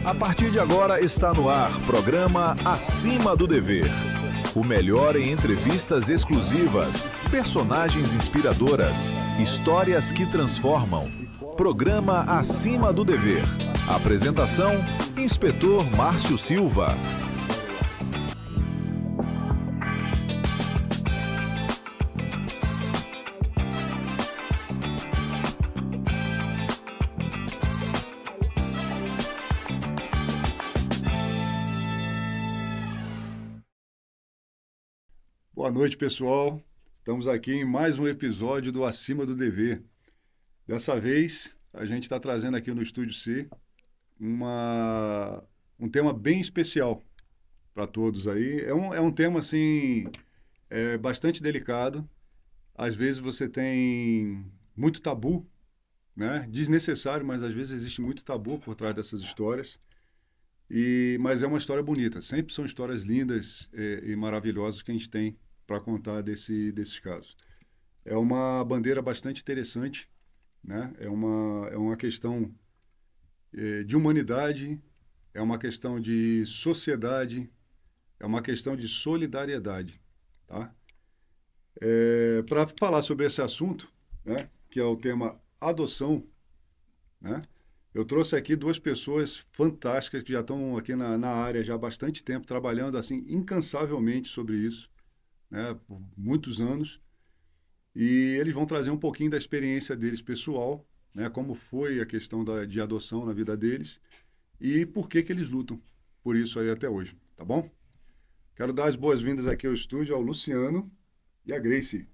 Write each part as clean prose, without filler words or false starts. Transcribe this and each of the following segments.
A partir de agora está no ar programa Acima do Dever. O melhor em entrevistas exclusivas, personagens inspiradoras, histórias que transformam. Programa Acima do Dever. Apresentação: Inspetor Márcio Silva. Boa noite, pessoal. Estamos aqui em mais um episódio do Acima do Dever. Dessa vez, a gente está trazendo aqui no Estúdio C um tema bem especial para todos aí. É um tema, assim, bastante delicado. Às vezes você tem muito tabu, né? Desnecessário, mas às vezes existe muito tabu por trás dessas histórias. Mas é uma história bonita. Sempre são histórias lindas e maravilhosas que a gente tem para contar desses casos. É uma bandeira bastante interessante, né? É uma questão de humanidade, é uma questão de sociedade, é uma questão de solidariedade, tá? Para falar sobre esse assunto, né, que é o tema adoção, né? Eu trouxe aqui duas pessoas fantásticas que já estão aqui na área já há bastante tempo, trabalhando assim incansavelmente sobre isso, né, por muitos anos, e eles vão trazer um pouquinho da experiência deles pessoal, né, como foi a questão de adoção na vida deles e por que eles lutam por isso aí até hoje, tá bom? Quero dar as boas-vindas aqui ao estúdio ao Luciano e à Grace,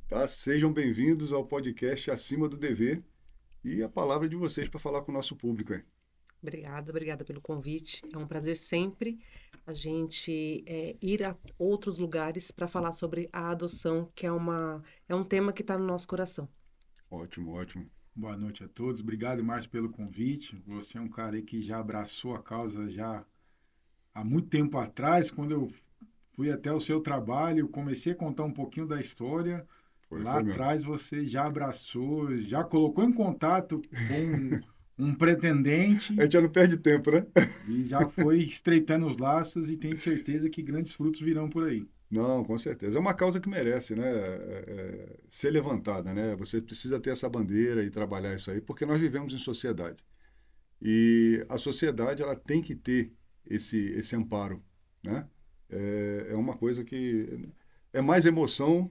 tá? Sejam bem-vindos ao podcast Acima do Dever e a palavra de vocês para falar com o nosso público aí. Obrigada pelo convite. É um prazer sempre a gente ir a outros lugares para falar sobre a adoção, que é um tema que está no nosso coração. Ótimo, ótimo. Boa noite a todos. Obrigado, Márcio, pelo convite. Você é um cara aí que já abraçou a causa já há muito tempo atrás. Quando eu fui até o seu trabalho, comecei a contar um pouquinho da história. Lá atrás você já abraçou, já colocou em contato com um pretendente. A gente já não perde tempo, né? E já foi estreitando os laços e tenho certeza que grandes frutos virão por aí. Não, com certeza. É uma causa que merece, né, ser levantada, né? Você precisa ter essa bandeira e trabalhar isso aí, porque nós vivemos em sociedade. E a sociedade, ela tem que ter esse amparo, né? É uma coisa que é mais emoção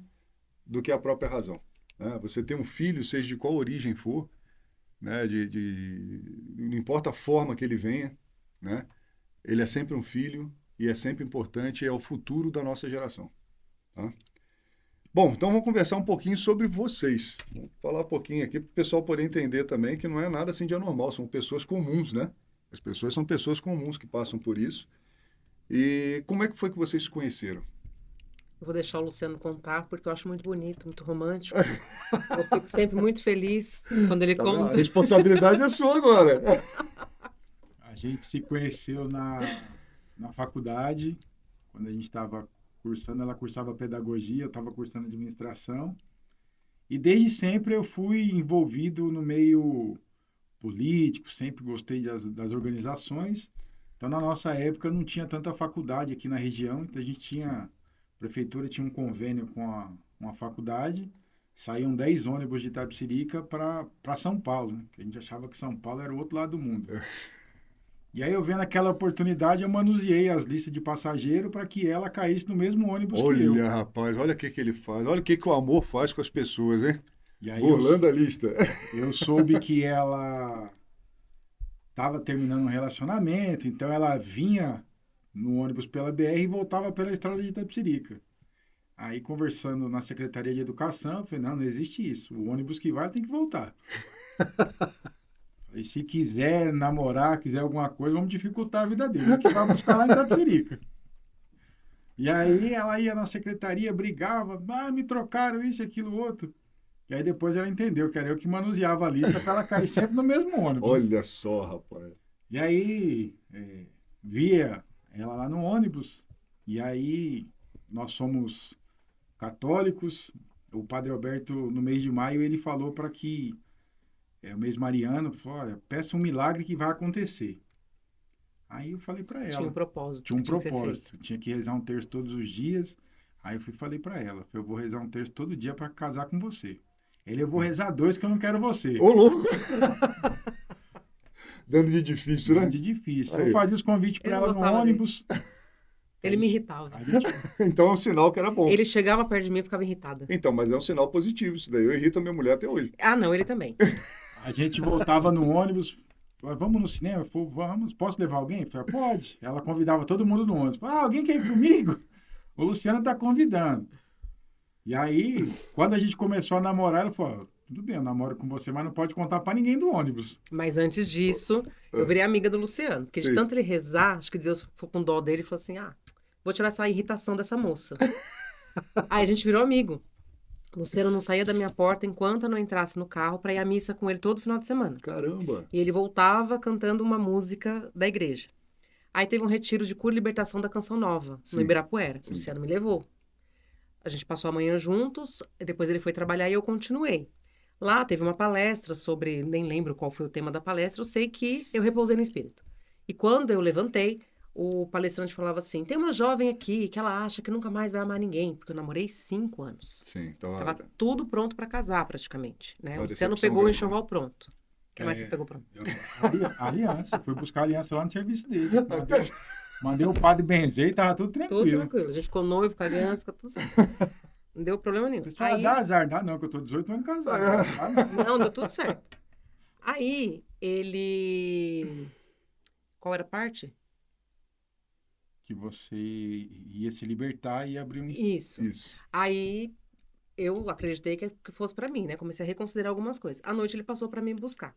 do que a própria razão, né? Você tem um filho, seja de qual origem for, né? Não importa a forma que ele venha, né? Ele é sempre um filho e é sempre importante, é o futuro da nossa geração, tá? Bom, então vamos conversar um pouquinho sobre vocês. Vamos falar um pouquinho aqui para o pessoal poder entender também que não é nada assim de anormal, são pessoas comuns, né? As pessoas são pessoas comuns que passam por isso. E como é que foi que vocês se conheceram? Eu vou deixar o Luciano contar, porque eu acho muito bonito, muito romântico. Eu fico sempre muito feliz quando ele conta. A responsabilidade é sua agora. A gente se conheceu na faculdade, quando a gente estava cursando, ela cursava pedagogia, eu estava cursando administração. E desde sempre eu fui envolvido no meio político, sempre gostei das organizações. Então, na nossa época, não tinha tanta faculdade aqui na região, então a gente tinha, a prefeitura tinha um convênio com uma faculdade, saíam 10 ônibus de Itapecerica para São Paulo, né? Que a gente achava que São Paulo era o outro lado do mundo. E aí, eu vendo aquela oportunidade, eu manuseei as listas de passageiro para que ela caísse no mesmo ônibus que eu. Olha, rapaz, olha o que ele faz, olha o que o amor faz com as pessoas, hein? E aí burlando a lista. Eu soube que ela estava terminando um relacionamento, então ela vinha no ônibus pela BR e voltava pela estrada de Itapecerica. Aí, conversando na Secretaria de Educação, eu falei, não existe isso. O ônibus que vai tem que voltar. E se quiser namorar, quiser alguma coisa, vamos dificultar a vida dele, que vai buscar lá em Itapecerica. E aí ela ia na secretaria, brigava, me trocaram isso, aquilo, outro. E aí depois ela entendeu que era eu que manuseava a lista para ela cair sempre no mesmo ônibus. Olha só, rapaz. E aí via ela lá no ônibus, e aí nós somos católicos. O Padre Alberto, no mês de maio, ele falou para que o mês mariano, falou, olha, peça um milagre que vai acontecer. Aí eu falei para ela. Tinha um propósito. Tinha um que tinha que ser propósito. feito. Tinha que rezar um terço todos os dias. Aí falei para ela, eu vou rezar um terço todo dia para casar com você. Eu vou rezar 2 que eu não quero você. Ô, louco! Dando de difícil, né? De difícil. Aí. Eu fazia os convites para Eu não ela no gostava dele. ônibus. Ele me irritava. A gente, Então é um sinal que era bom. Ele chegava perto de mim e ficava irritada. Então, mas é um sinal positivo isso daí. Eu irrito a minha mulher até hoje. Ah, não, ele também. a gente voltava no ônibus. Falava, vamos no cinema? Eu falei, vamos. Posso levar alguém? Eu falei, pode. Ela convidava todo mundo no ônibus. Alguém quer ir comigo? O Luciano está convidando. E aí, quando a gente começou a namorar, ela falou, tudo bem, eu namoro com você, mas não pode contar para ninguém do ônibus. Mas antes disso, eu virei amiga do Luciano. Porque de Sim. tanto ele rezar, acho que Deus ficou com dó dele e falou assim, vou tirar essa irritação dessa moça. Aí a gente virou amigo. O Luciano não saía da minha porta enquanto eu não entrasse no carro para ir à missa com ele todo final de semana. Caramba! E ele voltava cantando uma música da igreja. Aí teve um retiro de cura e libertação da Canção Nova, Sim. no Ibirapuera. Sim. O Luciano me levou. A gente passou a manhã juntos, depois ele foi trabalhar e eu continuei. Lá teve uma palestra sobre, nem lembro qual foi o tema da palestra, eu sei que eu repousei no espírito. E quando eu levantei, o palestrante falava assim, tem uma jovem aqui que ela acha que nunca mais vai amar ninguém, porque eu namorei 5 anos. Sim, então... Tava tudo pronto para casar, praticamente. Né? O Uma Luciano decepção pegou o grande, enxoval pronto. O que mais É. você pegou pronto? Aliança, fui buscar a aliança lá no serviço dele. Mandei o padre benzer e tava tudo Tudo tranquilo. tranquilo. A gente ficou noivo, com a aliança, ficou tudo certo. Não deu problema nenhum. Pessoal, dá azar, dá não, que eu tô 18 anos casado. Dá não. Não, deu tudo certo. Aí, ele... Qual era a parte? Que você ia se libertar e abrir um... Isso. Isso. Aí, eu acreditei que fosse pra mim, né? Comecei a reconsiderar algumas coisas. À noite, ele passou pra me buscar.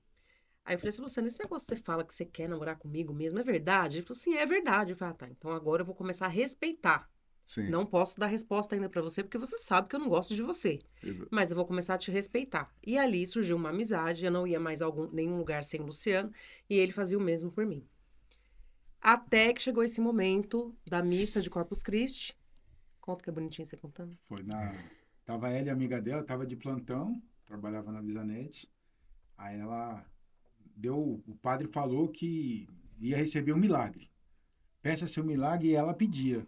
Aí eu falei assim, Luciano, esse negócio que você fala que você quer namorar comigo mesmo, é verdade? Ele falou, sim, é verdade. Eu falei, tá, então agora eu vou começar a respeitar. Sim. Não posso dar resposta ainda pra você, porque você sabe que eu não gosto de você. Exato. Mas eu vou começar a te respeitar. E ali surgiu uma amizade, eu não ia mais a nenhum lugar sem o Luciano, e ele fazia o mesmo por mim. Até que chegou esse momento da missa de Corpus Christi. Conta que é bonitinho você contando. Foi na... Tava ela e a amiga dela, tava de plantão, trabalhava na Visanete. Aí ela deu... O padre falou que ia receber um milagre. Peça seu milagre e ela pedia.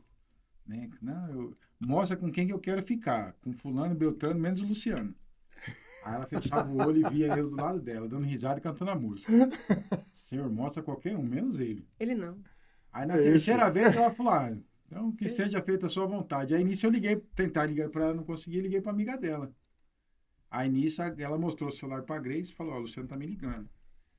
Né? Não, mostra com quem que eu quero ficar. Com fulano, Beltrano, menos o Luciano. Aí ela fechava o olho e via eu do lado dela, dando risada e cantando a música. Senhor, mostra qualquer um, menos ele. Ele não. Aí na É terceira esse. vez ela falou, então que Sim. seja feita a sua vontade. Aí nisso eu liguei, tentar ligar para ela, não consegui, liguei para amiga dela. Aí nisso ela mostrou o celular para a Grace e falou, o Luciano tá me ligando.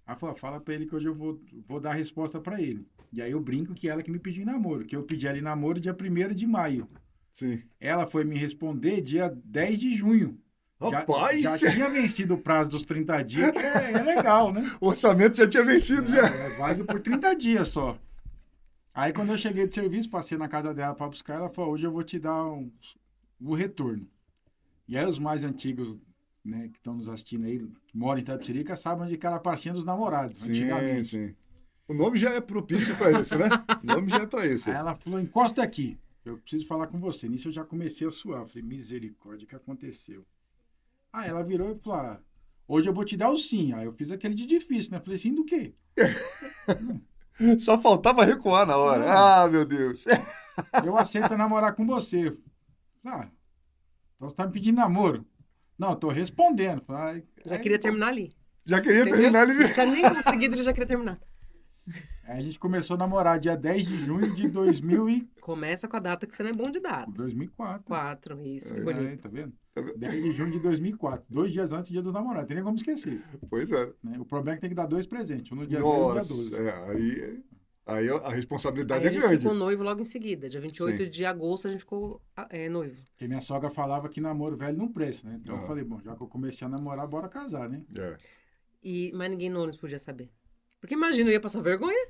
Aí falou, fala para ele que hoje eu vou dar a resposta para ele. E aí eu brinco que ela que me pediu em namoro, que eu pedi ela em namoro dia 1º de maio. Sim. Ela foi me responder dia 10 de junho. Rapaz! Já tinha vencido o prazo dos 30 dias, que é legal, né? O orçamento já tinha vencido, já. É válido por 30 dias só. Aí quando eu cheguei de serviço, passei na casa dela para buscar, ela falou, hoje eu vou te dar o retorno. E aí os mais antigos, né, que estão nos assistindo aí, que moram em Itapecerica, sabem onde que era a pastinha dos namorados, antigamente. Sim. O nome já é propício para isso, né? O nome já é para isso. Aí ela falou, encosta aqui, eu preciso falar com você. Nisso eu já comecei a suar, falei, misericórdia, o que aconteceu? Aí ela virou e falou, hoje eu vou te dar o sim. Aí eu fiz aquele de difícil, né? Falei, sim do quê? Só faltava recuar na hora. Não. Ah, meu Deus. Eu aceito namorar com você. Então você tá me pedindo namoro. Não, eu tô respondendo. Falei, Já queria terminar ali. Já queria Entendeu? terminar ele. Não tinha nem conseguido, ele já queria terminar. Aí a gente começou a namorar dia 10 de junho de 2004. Começa com a data que você não é bom de data. 4, isso, que bonito. Tá vendo? 10 de junho de 2004. 2 dias antes do dia dos namorados. Tem nem como esquecer. Pois é. Né? O problema é que tem que dar 2 presentes. Um no dia 10 e um no dia 12. Nossa, aí a responsabilidade Aí a é gente grande. ficou noivo logo em seguida. Dia 28 Sim. de agosto a gente ficou noivo. Porque minha sogra falava que namoro velho não presta, né? Então eu Aham. falei, bom, já que eu comecei a namorar, bora casar, né? É. Mas ninguém no ônibus podia saber. Porque imagina, eu ia passar vergonha.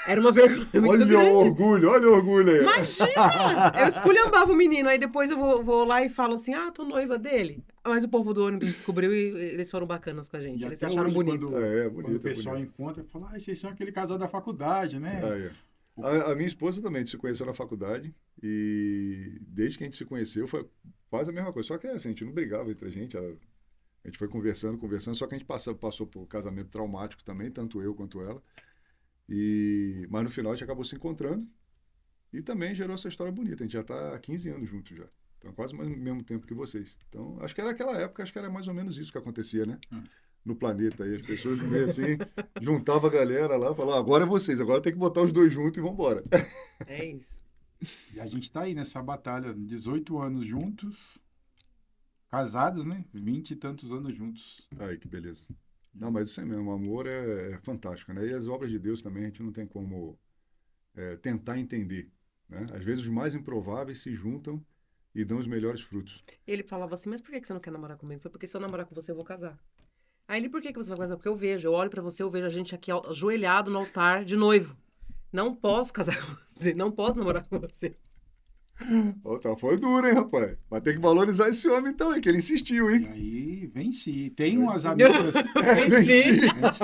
Era uma vergonha muito Olha grande. o orgulho aí. Imagina! Eu esculhambava o menino, aí depois eu vou lá e falo assim, tô noiva dele. Mas o povo do ônibus descobriu e eles foram bacanas com a gente. E Eles até acharam hoje, bonito. Quando, É, quando bonito, o pessoal encontra, fala, vocês são aquele casal da faculdade, né? Aí, ó. A minha esposa também se conheceu na faculdade e desde que a gente se conheceu foi quase a mesma coisa. Só que assim, a gente não brigava entre a gente. A gente foi conversando, só que a gente passou por um casamento traumático também, tanto eu quanto ela. Mas no final a gente acabou se encontrando e também gerou essa história bonita. A gente já está há 15 anos juntos já. Então, quase o mesmo tempo que vocês. Então, acho que era aquela época, acho que era mais ou menos isso que acontecia, né? No planeta aí. As pessoas meio assim, juntavam a galera lá, falavam, agora é vocês, agora tem que botar os dois juntos e vamos embora. É isso. E a gente está aí nessa batalha, 18 anos juntos, casados, né? 20 e tantos anos juntos. Aí, que beleza. Não, mas isso aí mesmo, o amor é fantástico, né? E as obras de Deus também a gente não tem como tentar entender, né? Às vezes os mais improváveis se juntam e dão os melhores frutos. Ele falava assim, mas por que você não quer namorar comigo? Foi porque se eu namorar com você, eu vou casar. Aí ele, por que você vai casar? Porque eu olho pra você, eu vejo a gente aqui ajoelhado no altar de noivo. Não posso casar com você, não posso namorar com você. Tá, foi duro, hein, rapaz? Mas tem que valorizar esse homem então, hein? Que ele insistiu, hein? E aí, venci. Tem umas amigas... Venci. Venci.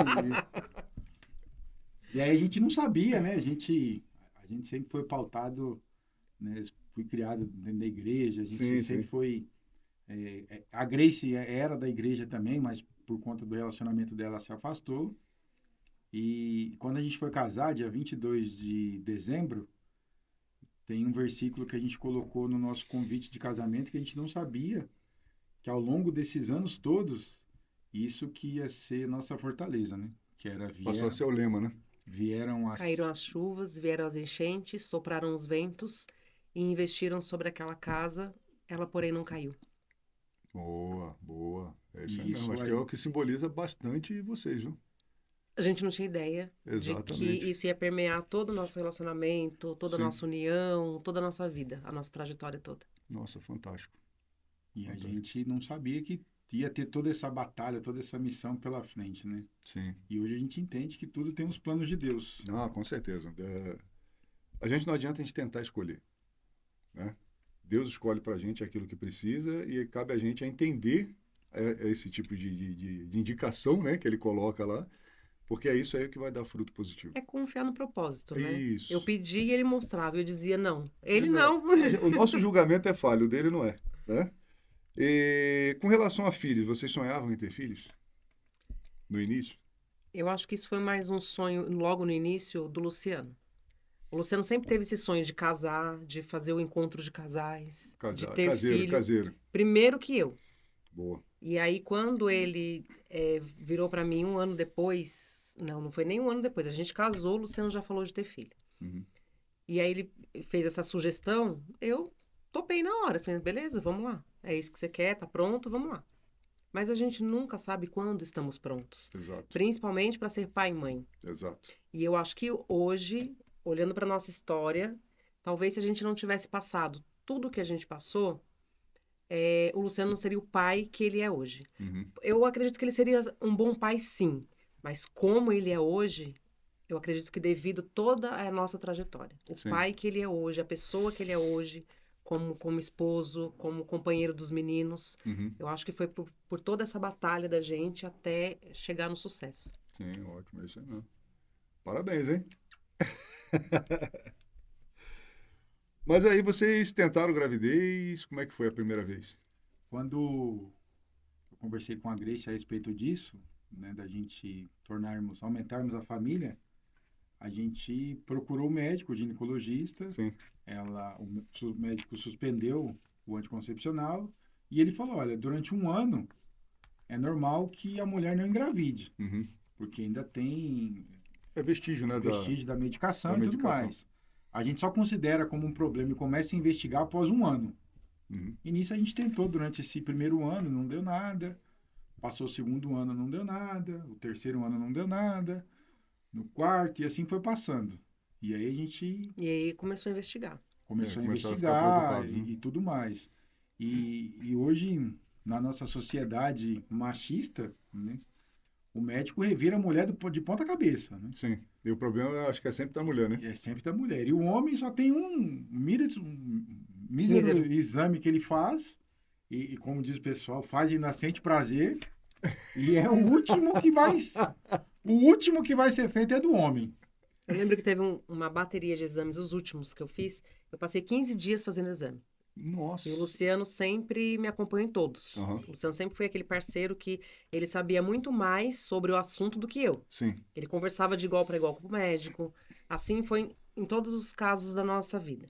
E aí a gente não sabia, né? A gente sempre foi pautado, né? Fui criado dentro da igreja, a gente sempre foi... a Grace era da igreja também, mas por conta do relacionamento dela se afastou. E quando a gente foi casar, dia 22 de dezembro, tem um versículo que a gente colocou no nosso convite de casamento que a gente não sabia que ao longo desses anos todos, isso que ia ser nossa fortaleza, né? Que era Passou a ser o lema, né? Caíram as chuvas, vieram as enchentes, sopraram os ventos e investiram sobre aquela casa, ela porém não caiu. Boa, boa. É isso aí Isso mesmo. Acho aí. que é o que simboliza bastante vocês, viu? A gente não tinha ideia de que isso ia permear todo o nosso relacionamento, toda a nossa união, toda a nossa vida, a nossa trajetória toda. Nossa, fantástico. E a gente não sabia que ia ter toda essa batalha, toda essa missão pela frente, né? Sim. E hoje a gente entende que tudo tem os planos de Deus. Não, com certeza. A gente não adianta a gente tentar escolher, né? Deus escolhe pra gente aquilo que precisa e cabe a gente a entender esse tipo de indicação, né, que ele coloca lá, porque é isso aí que vai dar fruto positivo. É confiar no propósito, né? Isso. Eu pedi e ele mostrava, eu dizia não. Ele Exato. não. O nosso julgamento é falho, o dele não é, né? E com relação a filhos, vocês sonhavam em ter filhos? No início? Eu acho que isso foi mais um sonho, logo no início, do Luciano. O Luciano sempre teve esse sonho de casar, de fazer o encontro de casais, de ter filho. Caseiro. Primeiro que eu. Boa. E aí, quando ele virou para mim um ano depois... Não foi nem um ano depois. A gente casou, o Luciano já falou de ter filho. Uhum. E aí, ele fez essa sugestão, eu topei na hora. Falei, beleza, vamos lá. É isso que você quer, tá pronto, vamos lá. Mas a gente nunca sabe quando estamos prontos. Exato. Principalmente para ser pai e mãe. Exato. E eu acho que hoje, olhando para nossa história, talvez se a gente não tivesse passado tudo que a gente passou, o Luciano não seria o pai que ele é hoje. Uhum. Eu acredito que ele seria um bom pai, sim. Mas como ele é hoje, eu acredito que devido toda a nossa trajetória. O Sim. pai que ele é hoje, a pessoa que ele é hoje, como esposo, como companheiro dos meninos. Uhum. Eu acho que foi por toda essa batalha da gente até chegar no sucesso. Sim, ótimo, é isso aí mesmo. Parabéns, hein? Mas aí vocês tentaram gravidez, como é que foi a primeira vez? Quando eu conversei com a Grace a respeito disso, né, da gente aumentarmos a família, a gente procurou o médico, o ginecologista. Sim. O médico suspendeu o anticoncepcional e ele falou, olha, durante um ano é normal que a mulher não engravide, Uhum. porque ainda tem vestígio, né? vestígio da medicação da e tudo mais. A gente só considera como um problema e começa a investigar após um ano. Uhum. E nisso a gente tentou durante esse primeiro ano, não deu nada. Passou o segundo ano, não deu nada. O terceiro ano não deu nada. No quarto, e assim foi passando. E aí a gente... E aí começou a investigar. Começou a ficar investigar preocupado, né? e tudo mais. E hoje, na nossa sociedade machista, né, o médico revira a mulher de ponta cabeça, né? Sim. E o problema, eu acho que é sempre da mulher, né? É sempre da mulher. E o homem só tem um mísero exame que ele faz, e como diz o pessoal, faz de nascente prazer, e é o último que vai... O último que vai ser feito é do homem. Eu lembro que teve uma bateria de exames, os últimos que eu fiz. Eu passei 15 dias fazendo exame. Nossa. E o Luciano sempre me acompanhou em todos. Aham. O Luciano sempre foi aquele parceiro que ele sabia muito mais sobre o assunto do que eu. Sim. Ele conversava de igual para igual com o médico. Assim foi em todos os casos da nossa vida.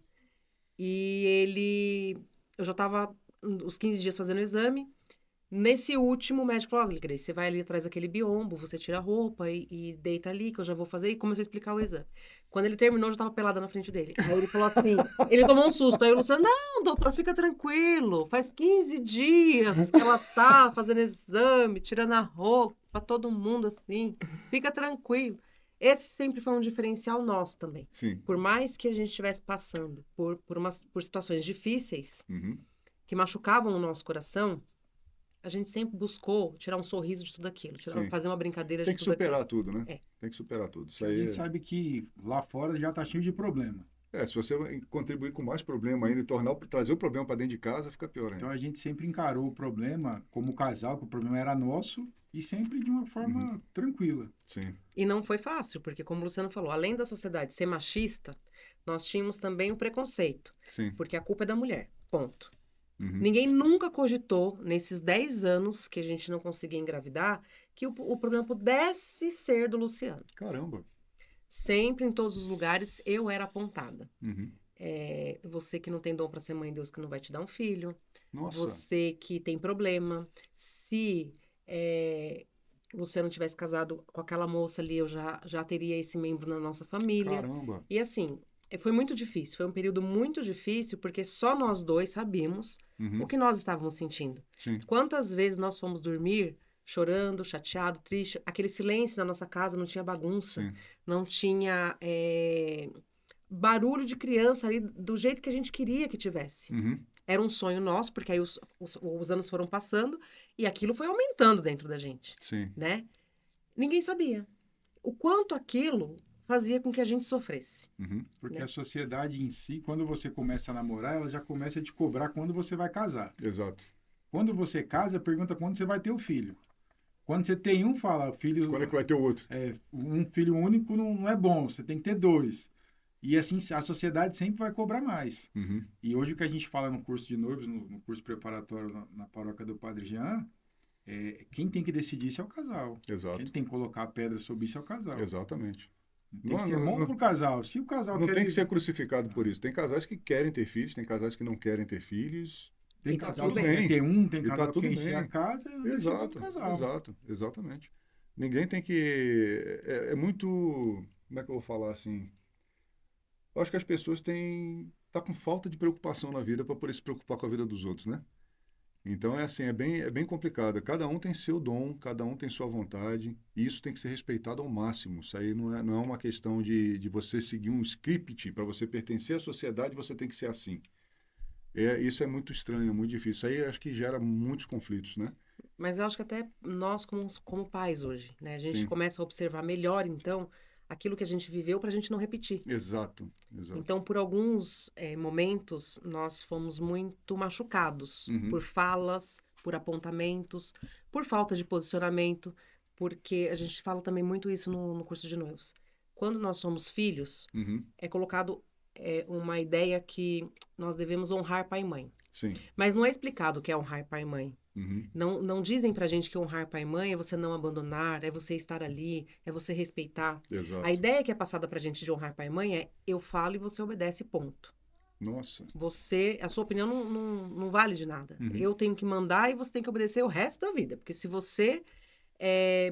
E eu já estava uns 15 dias fazendo o exame. Nesse último, o médico falou: olha, Grace, você vai ali atrás daquele biombo, você tira a roupa e deita ali, que eu já vou fazer. E começou a explicar o exame. Quando ele terminou, eu já estava pelada na frente dele. Aí ele falou assim: ele tomou um susto. Aí o Luciano: não, doutor, fica tranquilo. Faz 15 dias que ela tá fazendo exame, tirando a roupa pra todo mundo assim. Fica tranquilo. Esse sempre foi um diferencial nosso também. Sim. Por mais que a gente estivesse passando por situações difíceis Uhum. que machucavam o nosso coração, a gente sempre buscou tirar um sorriso de tudo aquilo, Sim. fazer uma brincadeira Tem de que tudo superar aquilo. tudo, né? É. Tem que superar tudo. Isso A aí gente sabe que lá fora já tá cheio de problema. se você contribuir com mais problema ainda e trazer o problema para dentro de casa, fica pior ainda. Então a gente sempre encarou o problema como casal, que o problema era nosso, e sempre de uma forma tranquila. Sim. E não foi fácil, porque como o Luciano falou, além da sociedade ser machista, nós tínhamos também o preconceito, Sim. porque a culpa é da mulher, ponto. Uhum. Ninguém nunca cogitou, nesses 10 anos que a gente não conseguia engravidar, que o problema pudesse ser do Luciano. Caramba. Sempre, em todos os lugares, eu era apontada. Uhum. Você que não tem dom para ser mãe, Deus que não vai te dar um filho. Nossa. Você que tem problema. Se o Luciano tivesse casado com aquela moça ali, eu já teria esse membro na nossa família. Caramba. E assim, foi muito difícil. Foi um período muito difícil, porque só nós dois sabíamos Uhum. o que nós estávamos sentindo. Sim. Quantas vezes nós fomos dormir chorando, chateado, triste. Aquele silêncio na nossa casa, não tinha bagunça. Sim. Não tinha barulho de criança ali do jeito que a gente queria que tivesse. Uhum. Era um sonho nosso, porque aí os anos foram passando e aquilo foi aumentando dentro da gente, Sim. né? Ninguém sabia o quanto aquilo fazia com que a gente sofresse. Uhum. Porque Né? a sociedade em si, quando você começa a namorar, ela já começa a te cobrar quando você vai casar. Exato. Quando você casa, pergunta quando você vai ter o filho. Quando você tem um, fala, filho, Quando é que vai ter o outro? um filho único não é bom, você tem que ter 2. E assim, a sociedade sempre vai cobrar mais. Uhum. E hoje o que a gente fala no curso de noivos, no curso preparatório na paróquia do Padre Jean, quem tem que decidir isso é o casal. Exato. Quem tem que colocar a pedra sobre isso é o casal. Exatamente. Tem que ser bom pro casal. Se o casal Não quer tem que ser crucificado por isso. Tem casais que querem ter filhos, tem casais que não querem ter filhos. Tem E tá casal tudo que bem. quer ter um, tem E tá casal que tudo quer encher bem. a casa, é a decisão do casal. Exato, exatamente. Ninguém tem que... É muito... Como é que eu vou falar assim? Eu acho que as pessoas tá com falta de preocupação na vida para poder se preocupar com a vida dos outros, né? Então é assim, é bem complicado. Cada um tem seu dom, cada um tem sua vontade, e isso tem que ser respeitado ao máximo. Isso aí não é uma questão de você seguir um script. Para você pertencer à sociedade, você tem que ser assim. Isso é muito estranho, é muito difícil. Isso aí acho que gera muitos conflitos, né? Mas eu acho que até nós, como pais hoje, né? A gente Sim. começa a observar melhor, então, aquilo que a gente viveu para a gente não repetir. Exato. Então, por alguns momentos, nós fomos muito machucados Uhum. por falas, por apontamentos, por falta de posicionamento, porque a gente fala também muito isso no curso de noivos. Quando nós somos filhos, Uhum. é colocado uma ideia que nós devemos honrar pai e mãe. Sim. Mas não é explicado o que é honrar pai e mãe. Uhum. Não dizem pra gente que honrar pai e mãe é você não abandonar, é você estar ali, é você respeitar. Exato. A ideia que é passada pra gente de honrar pai e mãe é eu falo e você obedece, ponto. Nossa. A sua opinião não vale de nada. Uhum. Eu tenho que mandar e você tem que obedecer o resto da vida. Porque se você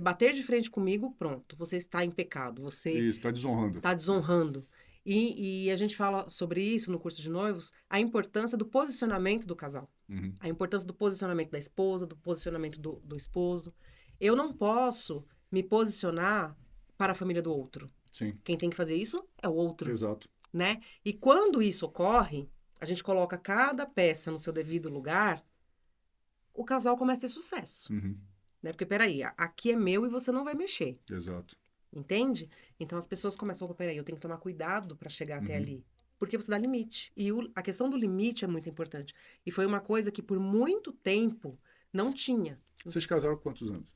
bater de frente comigo, pronto, você está em pecado, você Isso, está desonrando. está desonrando. E a gente fala sobre isso no curso de noivos, a importância do posicionamento do casal. Uhum. A importância do posicionamento da esposa, do posicionamento do esposo. Eu não posso me posicionar para a família do outro. Sim. Quem tem que fazer isso é o outro, Exato. né? E quando isso ocorre, a gente coloca cada peça no seu devido lugar, o casal começa a ter sucesso. Uhum. Né? Porque, peraí, aqui é meu e você não vai mexer. Exato. Entende? Então as pessoas começam a peraí, eu tenho que tomar cuidado para chegar até Uhum. ali. Porque você dá limite. E a questão do limite é muito importante. E foi uma coisa que por muito tempo não tinha. Vocês casaram com quantos anos?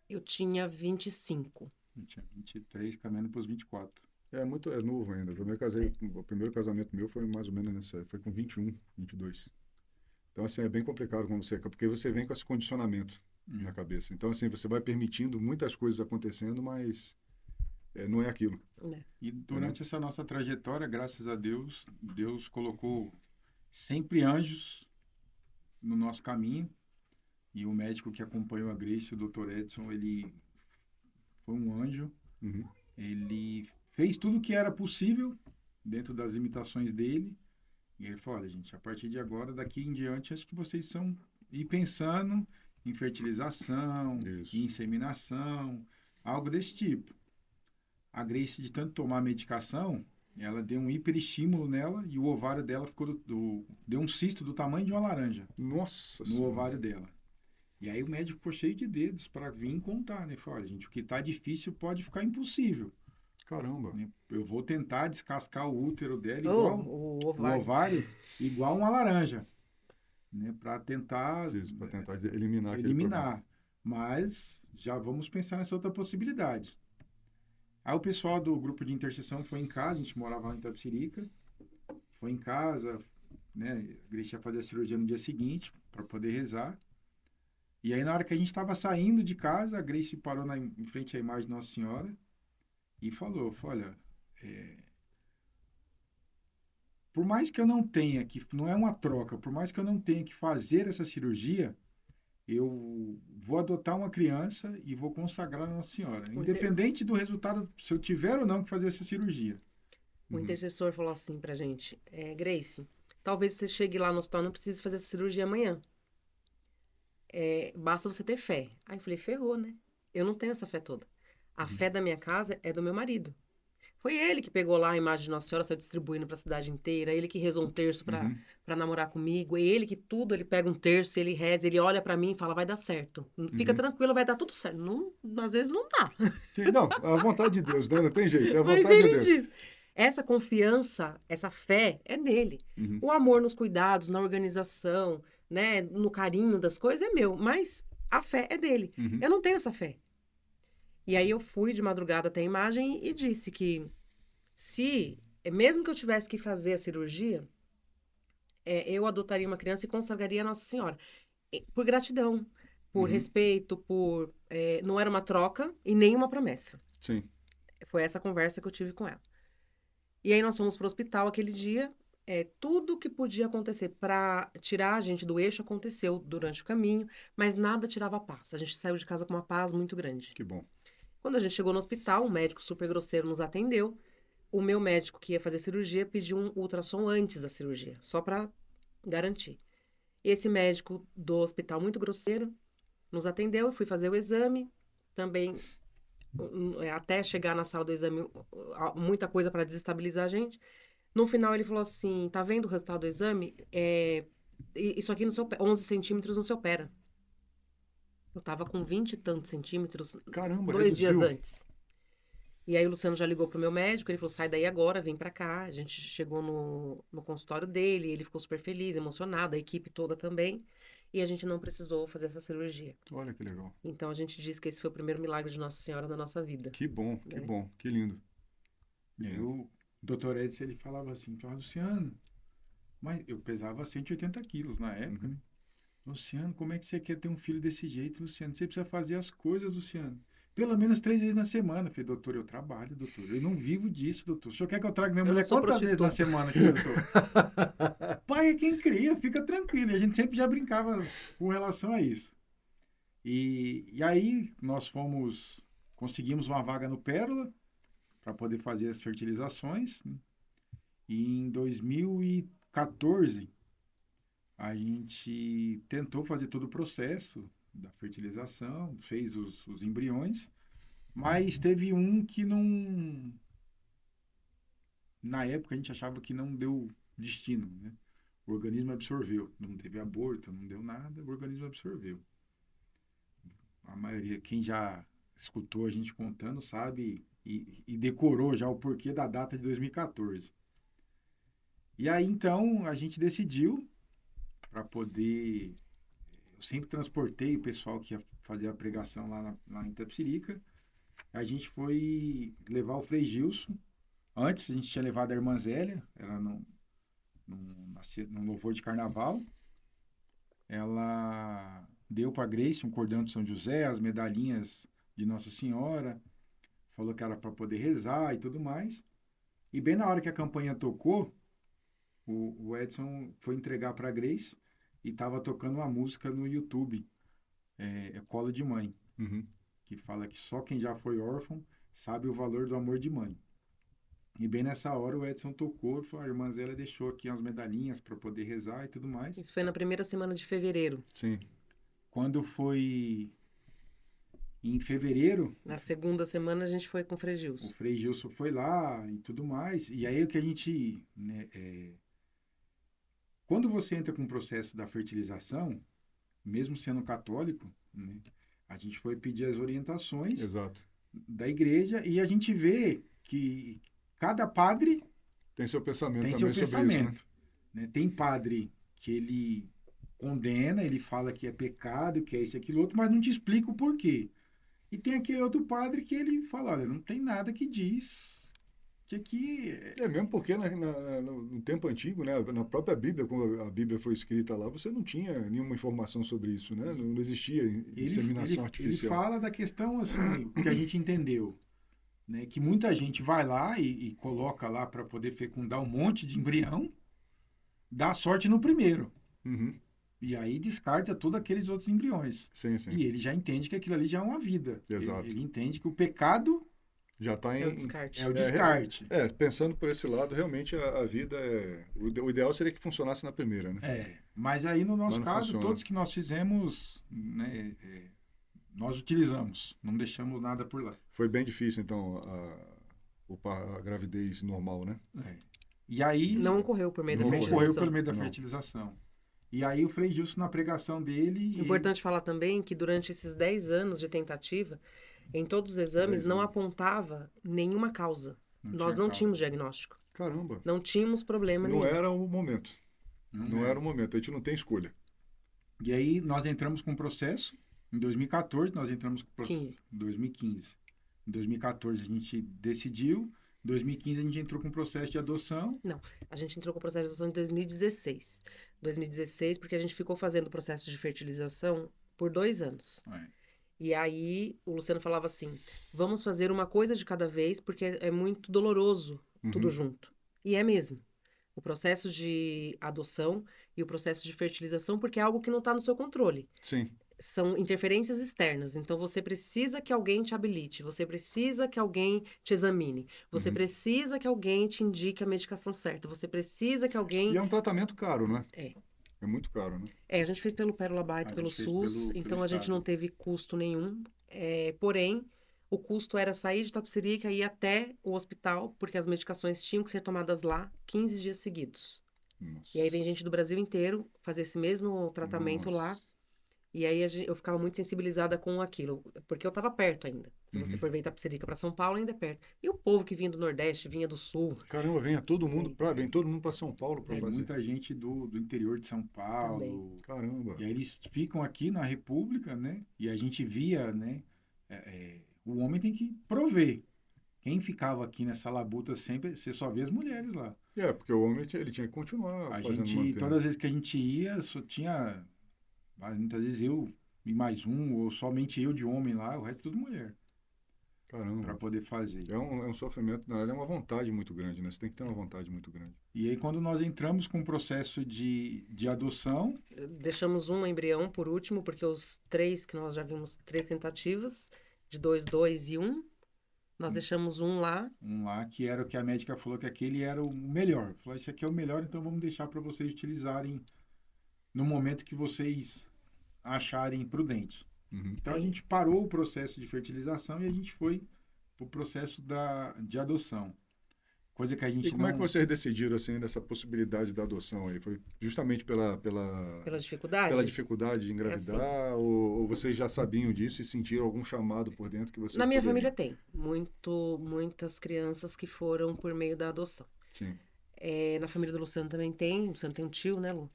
Eu tinha 25. Eu tinha 23, caminhando para os 24. É novo ainda. O primeiro casamento meu foi mais ou menos foi com 21, 22. Então, assim, é bem complicado como você, porque você vem com esse condicionamento na cabeça. Então, assim, você vai permitindo muitas coisas acontecendo, mas não é aquilo. E durante essa nossa trajetória, graças a Deus, Deus colocou sempre anjos no nosso caminho. E o médico que acompanhou a Grace, o Dr. Edson, ele foi um anjo. Uhum. Ele fez tudo o que era possível dentro das limitações dele. E ele falou, olha, gente, a partir de agora, daqui em diante, acho que vocês são ir pensando em fertilização, Isso. em inseminação, algo desse tipo. A Grace, de tanto tomar medicação, ela deu um hiperestímulo nela e o ovário dela deu um cisto do tamanho de uma laranja Nossa no Senhora. ovário dela. E aí o médico ficou cheio de dedos para vir contar, né? Falou, olha, gente, o que está difícil pode ficar impossível. Caramba. Né? Eu vou tentar descascar o útero dela O o ovário. ovário igual uma laranja, né? Para tentar Para tentar eliminar aquele eliminar. Mas já vamos pensar nessa outra possibilidade. Aí o pessoal do grupo de intercessão foi em casa, a gente morava lá em Itapecerica, foi em casa, né? A igreja ia fazer a cirurgia no dia seguinte para poder rezar. E aí, na hora que a gente estava saindo de casa, a Grace parou em frente à imagem de Nossa Senhora e falou, olha, por mais que eu não tenha que, não é uma troca, por mais que eu não tenha que fazer essa cirurgia, eu vou adotar uma criança e vou consagrar a Nossa Senhora, independente do resultado, se eu tiver ou não que fazer essa cirurgia. O intercessor falou assim pra gente, Grace, talvez você chegue lá no hospital e não precise fazer essa cirurgia amanhã. Basta você ter fé. Aí eu falei, ferrou, né? Eu não tenho essa fé toda. A fé da minha casa é do meu marido. Foi ele que pegou lá a imagem de Nossa Senhora, saiu distribuindo para a cidade inteira, ele que rezou um terço para namorar comigo, é ele que tudo, ele pega um terço, ele reza, ele olha para mim e fala, vai dar certo. Fica tranquilo, vai dar tudo certo. Não, às vezes não dá. Não, a vontade de Deus, né? Não tem jeito, é a vontade Mas ele de Deus. diz, essa confiança, essa fé é dele. O amor nos cuidados, na organização, né, no carinho das coisas é meu, mas a fé é dele. Eu não tenho essa fé. E aí eu fui de madrugada até a imagem e disse que mesmo que eu tivesse que fazer a cirurgia, eu adotaria uma criança e consagraria a Nossa Senhora. Por gratidão, por respeito, não era uma troca e nem uma promessa. Sim. Foi essa conversa que eu tive com ela. E aí nós fomos para o hospital aquele dia. Tudo que podia acontecer para tirar a gente do eixo aconteceu durante o caminho, mas nada tirava a paz. A gente saiu de casa com uma paz muito grande. Que bom. Quando a gente chegou no hospital, um médico super grosseiro nos atendeu. O meu médico que ia fazer cirurgia pediu um ultrassom antes da cirurgia, só para garantir. E esse médico do hospital, muito grosseiro, nos atendeu, fui fazer o exame. Também, até chegar na sala do exame, muita coisa para desestabilizar a gente. No final, ele falou assim, tá vendo o resultado do exame? Isso aqui no seu 11 centímetros não se opera. Eu tava com 20 e tantos centímetros. Caramba, 2 dias reduziu. antes. E aí o Luciano já ligou pro meu médico, ele falou, sai daí agora, vem pra cá. A gente chegou no consultório dele, ele ficou super feliz, emocionado, a equipe toda também. E a gente não precisou fazer essa cirurgia. Olha que legal. Então a gente diz que esse foi o primeiro milagre de Nossa Senhora da nossa vida. Que bom, que lindo. O Dr. Edson, ele falava assim, Luciano, mas eu pesava 180 quilos na época, né? Luciano, como é que você quer ter um filho desse jeito, Luciano? Você precisa fazer as coisas, Luciano. Pelo menos 3 vezes na semana. Eu falei, doutor, eu trabalho, doutor. Eu não vivo disso, doutor. O senhor quer que eu traga minha mulher quantas vezes na semana aqui, doutor? Pai é quem cria, fica tranquilo. E a gente sempre já brincava com relação a isso. E aí nós conseguimos uma vaga no Pérola para poder fazer as fertilizações. Né? E em 2014, a gente tentou fazer todo o processo da fertilização, fez os embriões, mas teve um que não... Na época, a gente achava que não deu destino, né? O organismo absorveu. Não teve aborto, não deu nada, o organismo absorveu. A maioria, quem já escutou a gente contando, sabe e decorou já o porquê da data de 2014. E aí, então, a gente decidiu para poder... Eu sempre transportei o pessoal que ia fazer a pregação lá em Itapecerica. A gente foi levar o Frei Gilson. Antes, a gente tinha levado a irmã Zélia, era num louvor de carnaval. ela deu para a Grace um cordão de São José, as medalhinhas de Nossa Senhora, falou que era para poder rezar e tudo mais. E bem na hora que a campanha tocou, o Edson foi entregar para a Grace e estava tocando uma música no YouTube, Colo de Mãe, Uhum. que fala que só quem já foi órfão sabe o valor do amor de mãe. E bem nessa hora o Edson tocou e falou, a irmã Zélia deixou aqui umas medalhinhas para poder rezar e tudo mais. Isso foi na primeira semana de fevereiro. Sim. Quando foi em fevereiro, Na segunda semana a gente foi com o Frei o Gilson. Frei Gilson foi lá e tudo mais. E aí o que a gente... né, quando você entra com o processo da fertilização, mesmo sendo católico, né, a gente foi pedir as orientações Exato. da igreja e a gente vê que cada padre Tem seu pensamento tem também seu sobre isso, né? pensamento. Né? Tem padre que ele condena, ele fala que é pecado, que é isso e aquilo outro, mas não te explica o porquê. E tem aquele outro padre que ele fala, olha, não tem nada que diz que aqui... É mesmo porque no tempo antigo, né, na própria Bíblia, quando a Bíblia foi escrita lá, você não tinha nenhuma informação sobre isso, né? Não existia inseminação ele artificial. fala da questão assim, que a gente entendeu, né? Que muita gente vai lá e coloca lá para poder fecundar um monte de embrião, dá sorte no primeiro. Uhum. E aí descarta todos aqueles outros embriões. Sim, sim. E ele já entende que aquilo ali já é uma vida. Exato. Ele entende que o pecado Já está É o descarte. é o descarte. Pensando por esse lado, realmente a vida o ideal seria que funcionasse na primeira, né? Mas aí no nosso Mas não caso, funciona. todos que nós fizemos, né, nós utilizamos, não deixamos nada por lá. Foi bem difícil, então, a gravidez normal, né? E aí Não ocorreu por meio da Não não fertilização. ocorreu pelo meio da Não. fertilização. E aí o Frei Gilson, na pregação dele... Importante falar também que durante esses 10 anos de tentativa, em todos os exames 10 não anos. apontava nenhuma causa. Nós tinha não causa. tínhamos diagnóstico. Caramba. Não tínhamos problema Não nenhum. era o momento. Não é. era o momento. A gente não tem escolha. E aí nós entramos com o processo. Em 2014 nós entramos com o processo. 15. 2015. Em 2014 a gente decidiu. Em 2015 a gente entrou com o processo de adoção. A gente entrou com o processo de adoção em 2016. 2016, porque a gente ficou fazendo o processo de fertilização por 2 anos. E aí o Luciano falava assim, vamos fazer uma coisa de cada vez, porque é muito doloroso tudo Uhum. junto. E é mesmo. O processo de adoção e o processo de fertilização, porque é algo que não está no seu controle. Sim. São interferências externas. Então, você precisa que alguém te habilite, você precisa que alguém te examine, você Uhum. precisa que alguém te indique a medicação certa, você precisa que alguém... E é um tratamento caro, né? É. É muito caro, né? A gente fez pelo Pérola Baito, A pelo gente fez SUS, pelo então a gente Estado. não teve custo nenhum. Porém, o custo era sair de Itapecerica e ir até o hospital, porque as medicações tinham que ser tomadas lá 15 dias seguidos. Nossa. E aí vem gente do Brasil inteiro fazer esse mesmo tratamento Nossa. lá. E aí eu ficava muito sensibilizada com aquilo, porque eu estava perto ainda. Se você Uhum. for ver Itapecerica para São Paulo, ainda é perto. E o povo que vinha do Nordeste, vinha do Sul. Caramba, vem todo mundo para São Paulo para É fazer. muita gente do interior de São Paulo. Também. Caramba. E aí eles ficam aqui na República, né? E a gente via, né? O homem tem que prover. Quem ficava aqui nessa labuta sempre, você só via as mulheres lá. Porque o homem ele tinha que continuar A fazendo gente, mantendo. todas as vezes que a gente ia, só tinha, muitas vezes eu e mais um, ou somente eu de homem lá, o resto tudo mulher, para Caramba. poder fazer. É um sofrimento, na verdade, é uma vontade muito grande, né? Você tem que ter uma vontade muito grande. E aí quando nós entramos com o processo de adoção, Deixamos um embrião por último, porque os 3 que nós já vimos, 3 tentativas, de 2, 2 e 1, nós deixamos um lá. um lá que era o que a médica falou que aquele era o melhor. Falou, esse aqui é o melhor, então vamos deixar para vocês utilizarem no momento que vocês acharem prudente. Uhum. Então a gente parou o processo de fertilização e a gente foi para o processo de adoção. Coisa que a gente E como é que vocês decidiram assim dessa possibilidade da adoção aí? Foi justamente pela Pela dificuldade? dificuldade de engravidar ou vocês já sabiam disso e sentiram algum chamado por dentro que vocês Na minha poderiam? família tem muitas crianças que foram por meio da adoção. Sim. Na família do Luciano também tem. O Luciano tem um tio, né, Lu?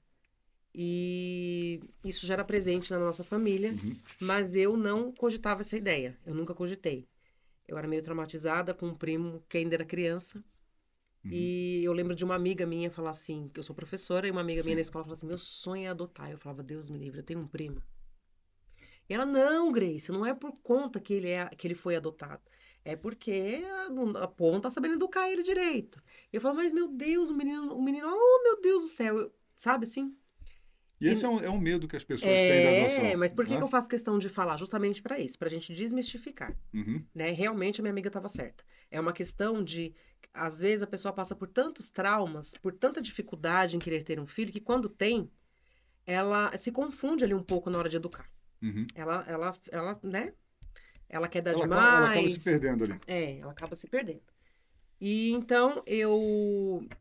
E isso já era presente na nossa família, Uhum. mas eu não cogitava essa ideia. Eu nunca cogitei. Eu era meio traumatizada com um primo que ainda era criança. E eu lembro de uma amiga minha falar assim, que eu sou professora, e uma amiga minha Sim. na escola falou assim, meu sonho é adotar. Eu falava, Deus me livre, eu tenho um primo. E ela, não, Grace, não é por conta que ele foi adotado. É porque a povo não tá sabendo educar ele direito. Eu falo, mas meu Deus, o menino, oh meu Deus do céu, sabe assim? E esse E- é um medo que as pessoas têm da adoção, mas por que né? eu faço questão de falar? Justamente para isso, para a gente desmistificar, Uhum. né? Realmente a minha amiga estava certa. É uma questão de, às vezes a pessoa passa por tantos traumas, por tanta dificuldade em querer ter um filho, que quando tem, ela se confunde ali um pouco na hora de educar. Uhum. Ela, né? Ela quer dar Ela acaba se demais. perdendo ali. Ela acaba se perdendo. E então,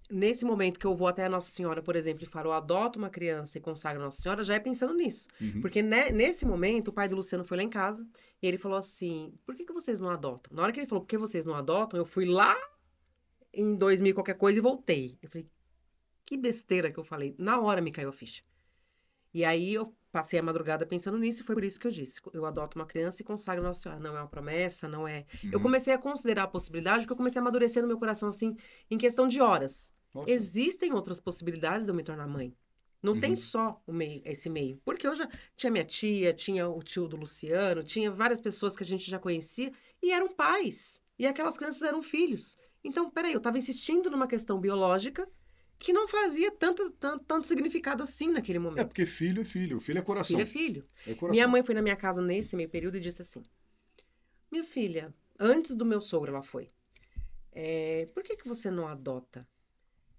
nesse momento que eu vou até a Nossa Senhora, por exemplo, e falo, eu adoto uma criança e consagro a Nossa Senhora, já é pensando nisso. Uhum. Porque nesse momento, o pai do Luciano foi lá em casa e ele falou assim: por que vocês não adotam? Na hora que ele falou, por que vocês não adotam, eu fui lá em 2000 qualquer coisa e voltei. Eu falei, que besteira que eu falei. Na hora me caiu a ficha. E aí eu passei a madrugada pensando nisso e foi por isso que eu disse: eu adoto uma criança e consagro a Nossa Senhora. Não é uma promessa, não é. Eu Uhum. comecei a considerar a possibilidade, porque eu comecei a amadurecer no meu coração assim, em questão de horas. Nossa. Existem outras possibilidades de eu me tornar mãe. Não tem Uhum. só esse meio. Porque eu já tinha minha tia, tinha o tio do Luciano, tinha várias pessoas que a gente já conhecia e eram pais. E aquelas crianças eram filhos. Então, peraí, eu estava insistindo numa questão biológica que não fazia tanto significado assim naquele É momento. porque filho é filho, filho é coração. Filho é filho. É coração. Minha mãe foi na minha casa nesse meio período e disse assim: minha filha, antes do meu sogro ela foi, por que você não adota?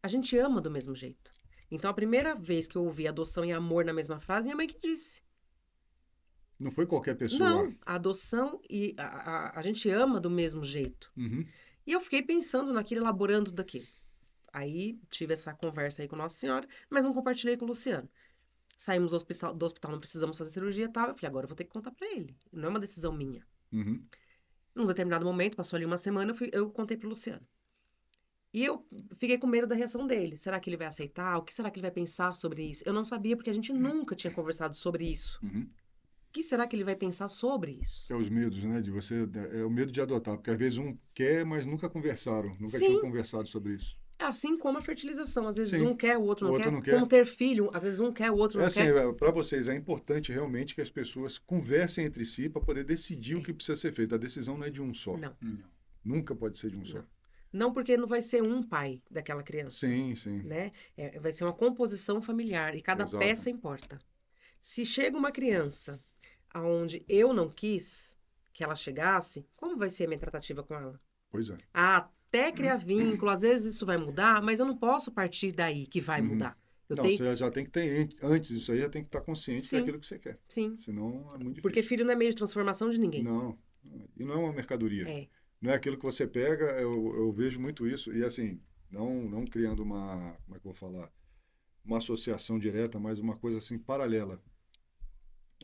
A gente ama do mesmo jeito. Então, a primeira vez que eu ouvi adoção e amor na mesma frase, minha mãe que disse. Não foi qualquer pessoa. Não, a adoção e a gente ama do mesmo jeito. Uhum. E eu fiquei pensando naquilo, elaborando daquilo. Aí tive essa conversa aí com Nossa Senhora, mas não compartilhei com o Luciano. Saímos do hospital, não precisamos fazer cirurgia e tal. Eu falei, agora eu vou ter que contar pra ele. Não é uma decisão minha. Uhum. Num determinado momento, passou ali uma semana, eu contei pro Luciano. E eu fiquei com medo da reação dele. Será que ele vai aceitar? O que será que ele vai pensar sobre isso? Eu não sabia, porque a gente nunca tinha conversado sobre isso. Uhum. O que será que ele vai pensar sobre isso? É os medos, né? De você, é o medo de adotar, porque às vezes um quer, mas nunca conversaram, nunca Sim. tinham conversado sobre isso. Assim como a fertilização. Às vezes Sim. um quer, o outro não O outro quer. não quer. Como ter filho, às vezes um quer, o outro É não assim, quer. para vocês é importante realmente que as pessoas conversem entre si para poder decidir o que precisa ser feito. A decisão não é de um só. Não. Nunca pode ser de um só. Não. Não, porque não vai ser um pai daquela criança. Sim, sim. Né? Vai ser uma composição familiar e cada Exato. peça importa. Se chega uma criança aonde eu não quis que ela chegasse, como vai ser a minha tratativa com ela? Pois é. Até criar vínculo, às vezes isso vai mudar, mas eu não posso partir daí que vai mudar. Eu Não, tenho... você já tem que ter, antes disso aí, já tem que estar consciente Sim. daquilo que você quer. Sim. Senão é muito difícil. Porque filho não é meio de transformação de ninguém. Não. E não é uma mercadoria. É. Não é aquilo que você pega, eu vejo muito isso. E assim, não criando uma, como é que eu vou falar? Uma associação direta, mas uma coisa assim paralela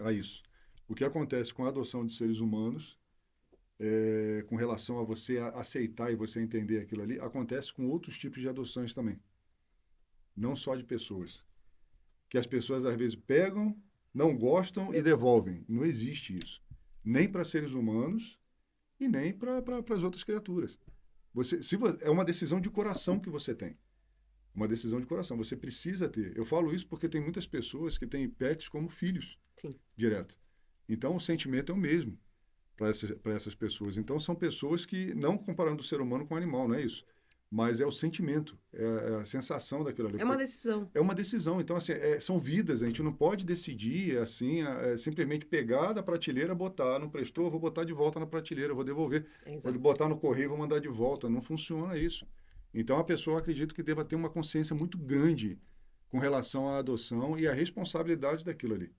a isso. O que acontece com a adoção de seres humanos, com relação a você aceitar e você entender aquilo ali, acontece com outros tipos de adoções também. Não só de pessoas. Que as pessoas às vezes pegam, não gostam e devolvem. Não existe isso. Nem para seres humanos e nem para as outras criaturas. É uma decisão de coração que você tem. Uma decisão de coração. Você precisa ter. Eu falo isso porque tem muitas pessoas que têm pets como filhos. Sim. Direto. Então, o sentimento é o mesmo para essas pessoas. Então, são pessoas que, não comparando o ser humano com o animal, não é isso. Mas é o sentimento, é a sensação daquilo ali. É uma decisão. É uma decisão. Então, assim, são vidas. A gente não pode decidir, assim, simplesmente pegar da prateleira, botar. Não prestou, vou botar de volta na prateleira, vou devolver. Exato. Vou botar no correio, vou mandar de volta. Não funciona isso. Então, a pessoa, acredito que deva ter uma consciência muito grande com relação à adoção e à responsabilidade daquilo ali.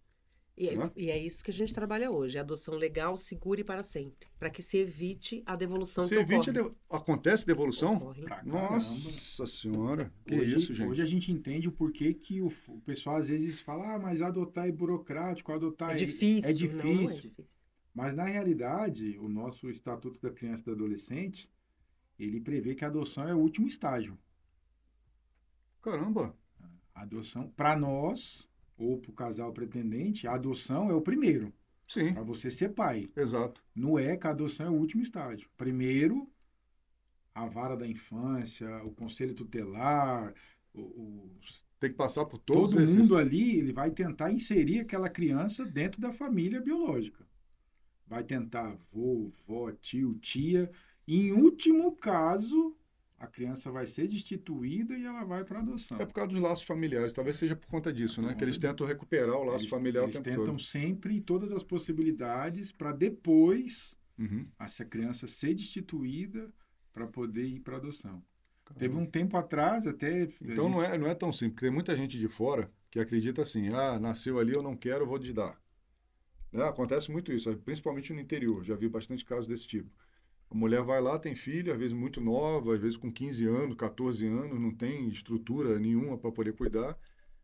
E é isso que a gente trabalha hoje, a adoção legal, segura e para sempre, para que se evite a devolução que ocorre. Acontece devolução? Ocorre. Nossa Senhora, que hoje, isso, gente. Hoje a gente entende o porquê que o pessoal às vezes fala, mas adotar é burocrático, adotar É difícil. é difícil. Não é difícil. Mas na realidade, o nosso Estatuto da Criança e do Adolescente, ele prevê que a adoção é o último estágio. Caramba! A adoção, para nós, ou para o casal pretendente, a adoção é o primeiro. Sim. Para você ser pai. Exato. No ECA, a adoção é o último estágio. Primeiro, a vara da infância, o conselho tutelar, Tem que passar por todo todos esses. mundo ali, ele vai tentar inserir aquela criança dentro da família biológica. Vai tentar avô, vó, tio, tia. Em último caso, a criança vai ser destituída e ela vai para adoção. É por causa dos laços familiares, talvez seja por conta disso, né? Que eles tentam recuperar o laço familiar o Eles tempo tentam todo. sempre todas as possibilidades para depois Uhum. essa criança ser destituída para poder ir para adoção. Caramba. Teve um tempo atrás até... Então não é tão simples, porque tem muita gente de fora que acredita assim, nasceu ali, eu não quero, eu vou desdar. Né? Acontece muito isso, principalmente no interior, já vi bastante casos desse tipo. A mulher vai lá, tem filho, às vezes muito nova, às vezes com 15 anos, 14 anos, não tem estrutura nenhuma para poder cuidar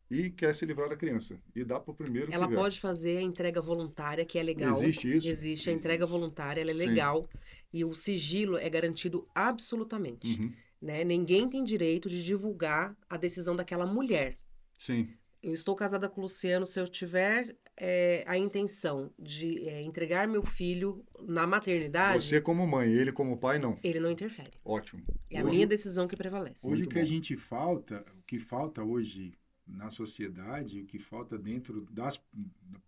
e quer se livrar da criança. E dá para o primeiro Ela que vier. pode fazer a entrega voluntária, que é legal. Existe isso? Existe a entrega voluntária, ela é Sim. legal. E o sigilo é garantido absolutamente. Uhum. Né? Ninguém tem direito de divulgar a decisão daquela mulher. Sim, Eu estou casada com o Luciano, se eu tiver a intenção de entregar meu filho na maternidade, você como mãe, ele como pai, não. ele não interfere. Ótimo. É a Hoje- minha decisão que prevalece. Hoje Muito o que a bom. gente o que falta hoje na sociedade, o que falta dentro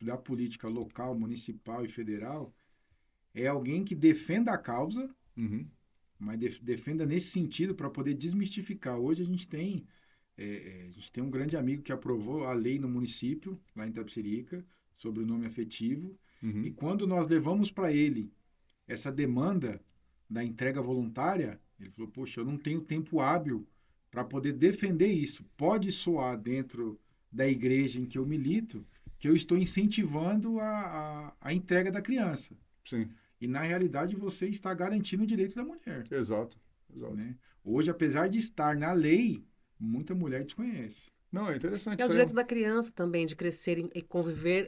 da política local, municipal e federal, é alguém que defenda a causa, Uhum. mas defenda nesse sentido para poder desmistificar. Hoje a gente tem um grande amigo que aprovou a lei no município, lá em Itapecerica, sobre o nome afetivo, Uhum. e quando nós levamos para ele essa demanda da entrega voluntária, ele falou, poxa, eu não tenho tempo hábil para poder defender isso. Pode soar dentro da igreja em que eu milito, que eu estou incentivando a entrega da criança. Sim, E, na realidade, você está garantindo o direito da mulher. exato. Exato. Né? Hoje, apesar de estar na lei, muita mulher desconhece. Não, é interessante. É o isso aí. direito da criança também de crescer e conviver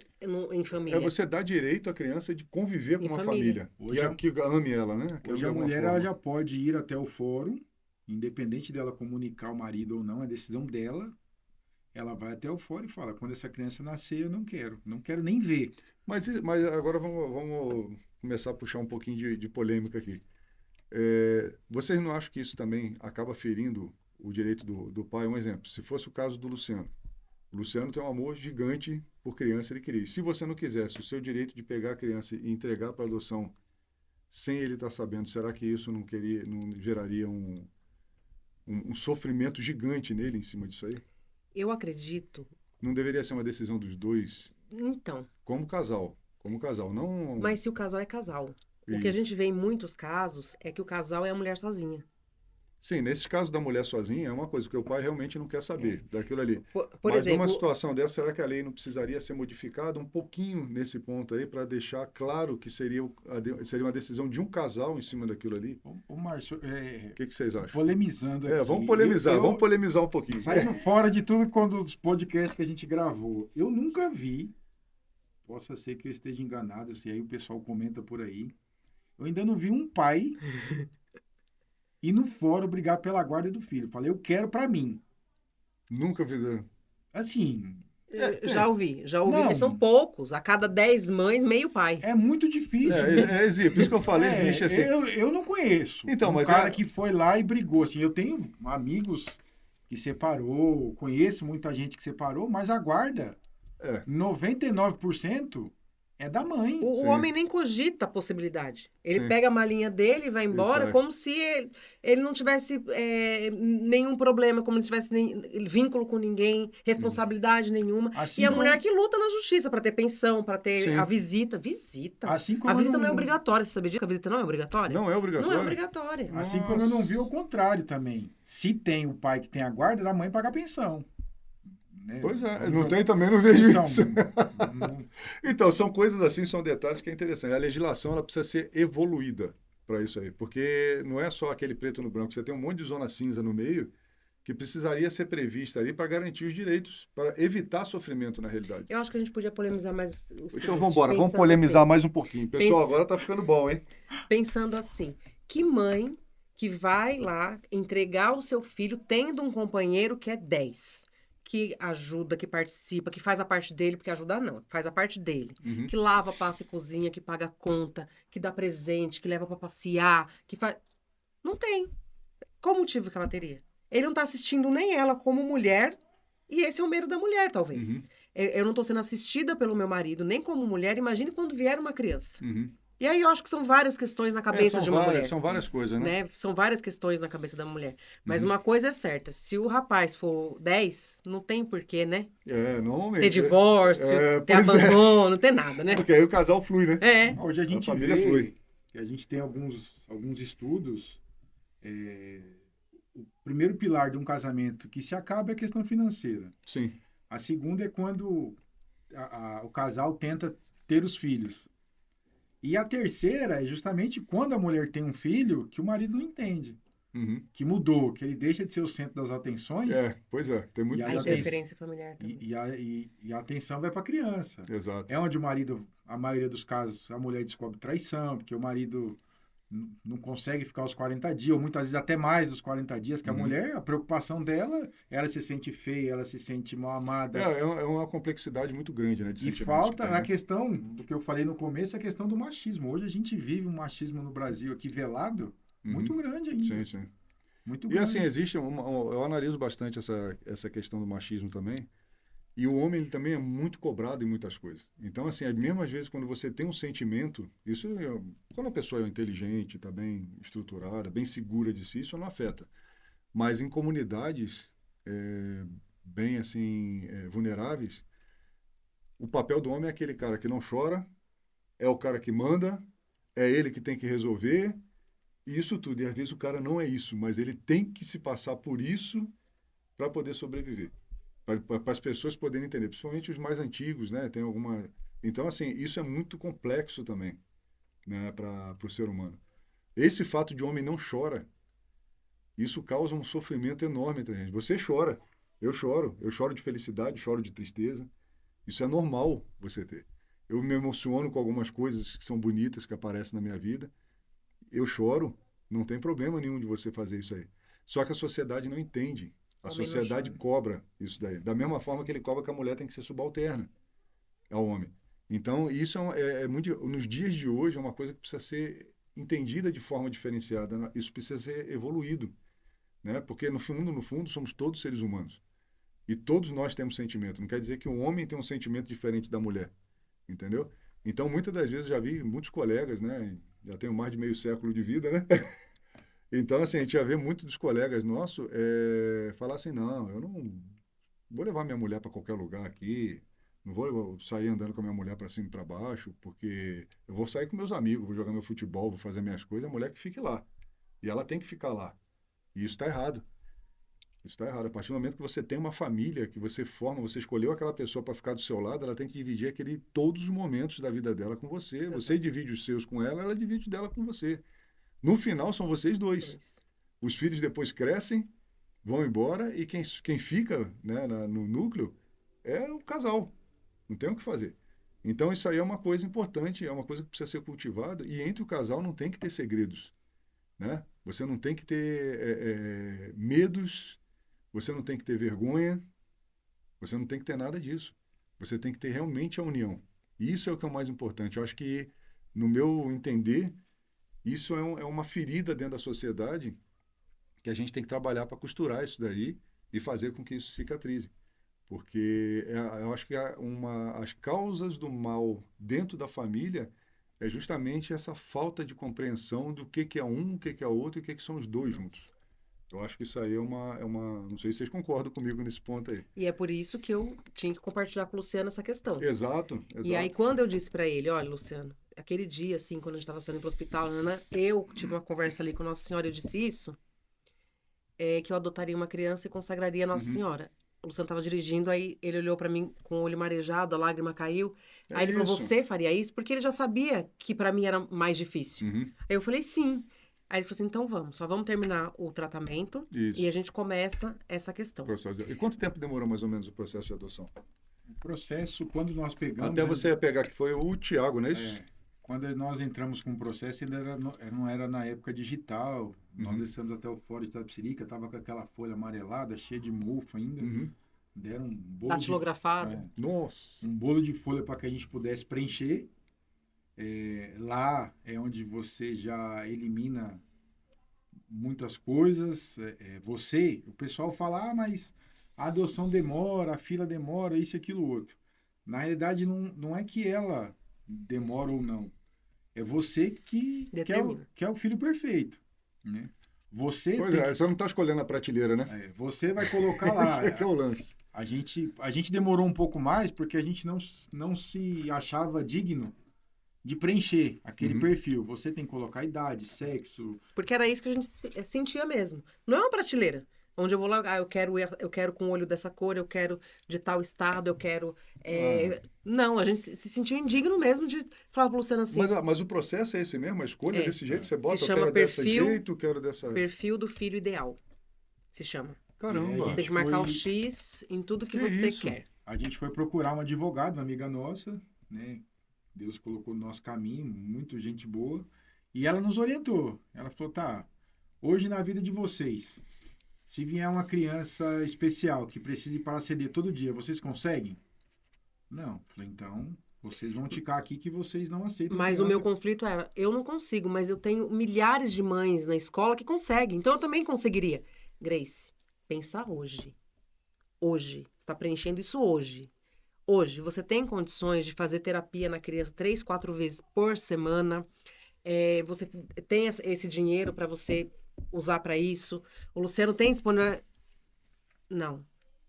em família. É você dar direito à criança de conviver com Em uma família. família. Que ame ela, né? Que ame Hoje de a alguma mulher forma. ela já pode ir até o fórum, independente dela comunicar ao marido ou não, é decisão dela. Ela vai até o fórum e fala, quando essa criança nascer, eu não quero nem ver. Mas agora vamos começar a puxar um pouquinho de polêmica aqui. Vocês não acham que isso também acaba ferindo o direito do pai? Um exemplo, se fosse o caso do Luciano. O Luciano tem um amor gigante por criança, ele queria. Se você não quisesse o seu direito de pegar a criança e entregar para adoção sem ele estar sabendo, será que isso não geraria um sofrimento gigante nele em cima disso aí? Eu acredito. Não deveria ser uma decisão dos dois, Então, como casal, não... mas se o casal é casal. O que a Isso. gente vê em muitos casos é que o casal é a mulher sozinha. Sim, nesse caso da mulher sozinha é uma coisa que o pai realmente não quer saber daquilo ali. Por Mas exemplo, numa situação dessa, será que a lei não precisaria ser modificada um pouquinho nesse ponto aí para deixar claro que seria uma decisão de um casal em cima daquilo ali? Ô Márcio, O que vocês acham? polemizando aqui. Vamos polemizar, vamos polemizar um pouquinho. Saindo fora de tudo quando os podcasts que a gente gravou. Eu nunca vi, possa ser que eu esteja enganado, se aí o pessoal comenta por aí, eu ainda não vi um pai ir no fórum brigar pela guarda do filho. Falei, eu quero pra mim. Nunca vi. Assim, já ouvi, Não. mas são poucos. A cada 10 mães, meio pai. é muito difícil. Existe, por isso que eu falei, existe assim. Eu não conheço. Então, mas cara que foi lá e brigou. Assim, eu tenho amigos que separou, conheço muita gente que separou, mas a guarda, 99% é da mãe. O Sim. homem nem cogita a possibilidade. Ele Sim. pega a malinha dele e vai embora Exato. como se ele não tivesse nenhum problema, como se não tivesse vínculo com ninguém, responsabilidade nenhuma. Assim E a como- mulher que luta na justiça para ter pensão, para ter Sim. a visita. Visita. Assim como A visita eu não é obrigatória. Você sabia disso? A visita não é obrigatória? Não é obrigatório? Não é obrigatória. Assim como eu não vi o contrário também. Se tem o pai que tem a guarda, da mãe paga a pensão. Né? Pois é, não tem também, não vejo Então, isso. não- Então, são coisas assim, são detalhes que é interessante. A legislação ela precisa ser evoluída para isso aí, porque não é só aquele preto no branco, você tem um monte de zona cinza no meio que precisaria ser prevista ali para garantir os direitos, para evitar sofrimento na realidade. Eu acho que a gente podia polemizar mais. Então vamos embora, vamos polemizar mais um pouquinho. Pessoal, agora tá ficando bom, hein? Pensando assim, que mãe que vai lá entregar o seu filho tendo um companheiro que é 10, que ajuda, que participa, que faz a parte dele, porque ajudar não, faz a parte dele, Uhum. que lava, passa e cozinha, que paga a conta, que dá presente, que leva para passear, que faz... Não tem. Qual o motivo que ela teria? Ele não tá assistindo nem ela como mulher, e esse é o medo da mulher, talvez. Eu não tô sendo assistida pelo meu marido, nem como mulher, imagine quando vier uma criança. E aí eu acho que são várias questões na cabeça de uma mulher. São várias coisas, né? São várias questões na cabeça da mulher. Mas uma coisa é certa, se o rapaz for 10, não tem porquê, né? Normalmente. Ter divórcio, ter abandono, não tem nada, né? Porque aí o casal flui, né? Hoje a gente família vê flui. que a gente tem alguns estudos. O primeiro pilar de um casamento que se acaba é a questão financeira. Sim. A segunda é quando o casal tenta ter os filhos. E a terceira é justamente quando a mulher tem um filho que o marido não entende. Que mudou, que ele deixa de ser o centro das atenções. Pois é. Tem muito A interferência familiar também. E a atenção vai para a criança. Exato. É onde o marido, a maioria dos casos, a mulher descobre traição, porque o marido não consegue ficar os 40 dias, ou muitas vezes até mais dos 40 dias, que a mulher, a preocupação dela, ela se sente feia, ela se sente mal amada. É uma complexidade muito grande, né? E falta a questão, do que eu falei no começo, a questão do machismo. Hoje a gente vive um machismo no Brasil aqui velado, muito grande ainda. Sim. Muito E grande. assim, eu analiso bastante essa questão do machismo também. E o homem ele também é muito cobrado em muitas coisas. Então, assim, mesmo às vezes quando você tem um sentimento, quando a pessoa é inteligente, está bem estruturada, bem segura de si, isso não afeta. Mas em comunidades bem assim vulneráveis, o papel do homem é aquele cara que não chora, é o cara que manda, é ele que tem que resolver, e isso tudo. E às vezes o cara não é isso, mas ele tem que se passar por isso para poder sobreviver. Para as pessoas poderem entender, principalmente os mais antigos, né? Tem alguma... Então, assim, isso é muito complexo também, né? Para o ser humano. Esse fato de homem não chora, isso causa um sofrimento enorme entre a gente. Você chora, eu choro de felicidade, choro de tristeza. Isso é normal você ter. Eu me emociono com algumas coisas que são bonitas que aparecem na minha vida. Eu choro, não tem problema nenhum de você fazer isso aí. Só que a sociedade não entende. A sociedade cobra isso daí. Da mesma forma que ele cobra que a mulher tem que ser subalterna ao homem. Então, isso muito... Nos dias de hoje, é uma coisa que precisa ser entendida de forma diferenciada. Isso precisa ser evoluído. Né? Porque, no fundo, somos todos seres humanos. E todos nós temos sentimento. Não quer dizer que um homem tem um sentimento diferente da mulher. Entendeu? Então, muitas das vezes, já vi muitos colegas, né? Já tenho mais de meio século de vida, né? Então, assim, a gente já vê muitos dos colegas nossos falar assim, não, eu não vou levar minha mulher para qualquer lugar aqui, não vou sair andando com a minha mulher para cima e para baixo, porque eu vou sair com meus amigos, vou jogar meu futebol, vou fazer minhas coisas, a mulher que fique lá. E ela tem que ficar lá. E isso está errado. Isso está errado. A partir do momento que você tem uma família, que você forma, você escolheu aquela pessoa para ficar do seu lado, ela tem que dividir todos os momentos da vida dela com você. Exato. Você divide os seus com ela, ela divide dela com você. No final, são vocês dois. Os filhos depois crescem, vão embora, e quem fica, né, no núcleo é o casal. Não tem o que fazer. Então, isso aí é uma coisa importante, é uma coisa que precisa ser cultivada, e entre o casal não tem que ter segredos. Né? Você não tem que ter medos, você não tem que ter vergonha, você não tem que ter nada disso. Você tem que ter realmente a união. E isso é o que é o mais importante. Eu acho que, no meu entender, isso é uma ferida dentro da sociedade que a gente tem que trabalhar para costurar isso daí e fazer com que isso cicatrize. Porque eu acho que as causas do mal dentro da família é justamente essa falta de compreensão do que é um, o que é outro e o que são os dois juntos. Eu acho que isso aí é uma... Não sei se vocês concordam comigo nesse ponto aí. E é por isso que eu tinha que compartilhar com o Luciano essa questão. Exato. E aí, quando eu disse para ele, olha, Luciano, aquele dia, assim, quando a gente estava saindo para o hospital, né, eu tive uma conversa ali com Nossa Senhora, eu disse isso, que eu adotaria uma criança e consagraria a Nossa Senhora. O Luciano estava dirigindo, aí ele olhou para mim com o olho marejado, a lágrima caiu. Aí ele falou, você faria isso? Porque ele já sabia que para mim era mais difícil. Aí eu falei, sim. Aí ele falou assim, então vamos, só vamos terminar o tratamento e a gente começa essa questão. E quanto tempo demorou mais ou menos o processo de adoção? O processo, quando nós pegamos... Até você pegar, que foi o Tiago, não é isso? Quando nós entramos com o processo, ainda não era na época digital. Nós descemos até o fórum de Itapecerica, estava com aquela folha amarelada, cheia de mofo ainda. Deram um bolo datilografado. Nossa! Um bolo de folha para que a gente pudesse preencher. Lá é onde você já elimina muitas coisas. O pessoal fala, mas a adoção demora, a fila demora, isso, aquilo, outro. Na realidade, não é que ela demora ou não. É você que Determina. quer o filho perfeito, né? Você Pois tem é, você não está escolhendo a prateleira, né? você vai colocar lá. Esse é que é o lance. A gente demorou um pouco mais porque a gente não se achava digno de preencher aquele Uhum. perfil. Você tem que colocar idade, sexo. Porque era isso que a gente sentia mesmo. Não é uma prateleira. Onde eu vou lá, eu quero com o olho dessa cor, eu quero de tal estado, eu quero. Não, a gente se sentiu indigno mesmo de falar pro Luciano assim. Mas o processo é esse mesmo? A escolha é desse jeito? Você bota, Se eu chama quero desse jeito, eu quero dessa... perfil do filho ideal. Se chama. Caramba! Você tem que marcar o X em tudo que você isso? quer. A gente foi procurar um advogado, uma amiga nossa, né? Deus colocou no nosso caminho, muito gente boa. E ela nos orientou. Ela falou, tá, hoje na vida de vocês, se vier uma criança especial que precise ir para CD todo dia, vocês conseguem? Não. Falei, então, vocês vão ticar aqui que vocês não aceitam Mas criança. o meu conflito era, eu não consigo, mas eu tenho milhares de mães na escola que conseguem. Então eu também conseguiria. Grace, pensar hoje. Hoje. Você está preenchendo isso hoje. Hoje, você tem condições de fazer terapia na criança 3, 4 vezes por semana. Você tem esse dinheiro para você usar para isso. O Luciano tem disponível. Não.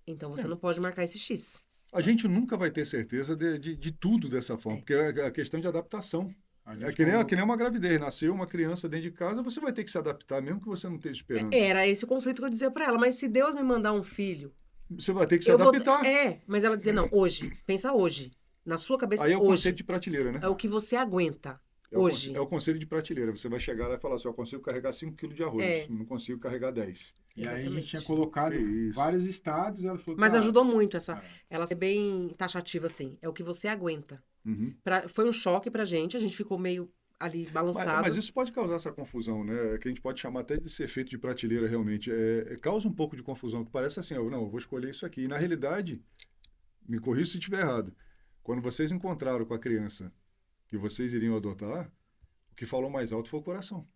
Então você não pode marcar esse X. A gente nunca vai ter certeza de tudo dessa forma, porque é a questão de adaptação. A É gente que falou- nem uma gravidez. Nasceu uma criança dentro de casa, você vai ter que se adaptar, mesmo que você não esteja esperando. Era esse o conflito que eu dizia para ela. Mas se Deus me mandar um filho, Você vai ter que se eu vou. adaptar. Mas ela dizia, não, hoje. Pensa hoje. Na sua cabeça, Aí é o hoje. conceito de prateleira, né? É o que você aguenta. É Hoje. É o conselho de prateleira. Você vai chegar lá e falar assim, eu consigo carregar 5 quilos de arroz, não consigo carregar 10. E aí a gente Exatamente. tinha colocado Que isso. vários estados, ela falou, Mas tá, ajudou muito essa. É. Ela ser bem taxativa, assim. É o que você aguenta. Uhum. Foi um choque pra gente. A gente ficou meio ali balançado. Mas isso pode causar essa confusão, né? Que a gente pode chamar até desse efeito de prateleira, realmente. Causa um pouco de confusão, que parece assim, não, eu vou escolher isso aqui. E, na realidade, me corrija se estiver errado, quando vocês encontraram com a criança que vocês iriam adotar, o que falou mais alto foi o coração.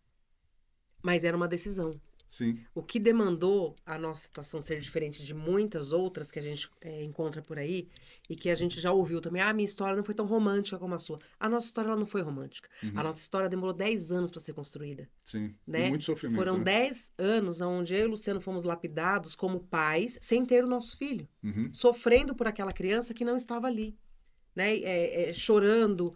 Mas era uma decisão. Sim. O que demandou a nossa situação ser diferente de muitas outras que a gente encontra por aí e que a gente já ouviu também. Minha história não foi tão romântica como a sua. A nossa história ela não foi romântica. Uhum. A nossa história demorou 10 anos para ser construída. Sim. Né? Com muito sofrimento. Foram né? 10 anos onde eu e o Luciano fomos lapidados como pais sem ter o nosso filho. Uhum. Sofrendo por aquela criança que não estava ali. Né? Chorando,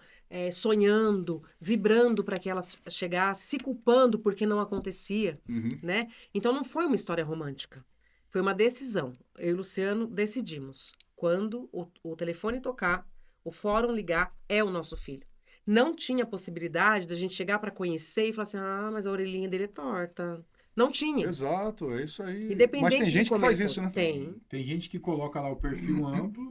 sonhando, vibrando para que ela chegasse, se culpando porque não acontecia. Uhum. Né? Então não foi uma história romântica. Foi uma decisão. Eu e o Luciano decidimos. Quando o telefone tocar, o fórum ligar, é o nosso filho. Não tinha possibilidade da gente chegar para conhecer e falar assim, mas a orelhinha dele é torta. Não tinha. Exato, é isso aí. Independente Mas tem de gente que como faz ele isso, fosse. né? Tem gente que coloca lá o perfil amplo,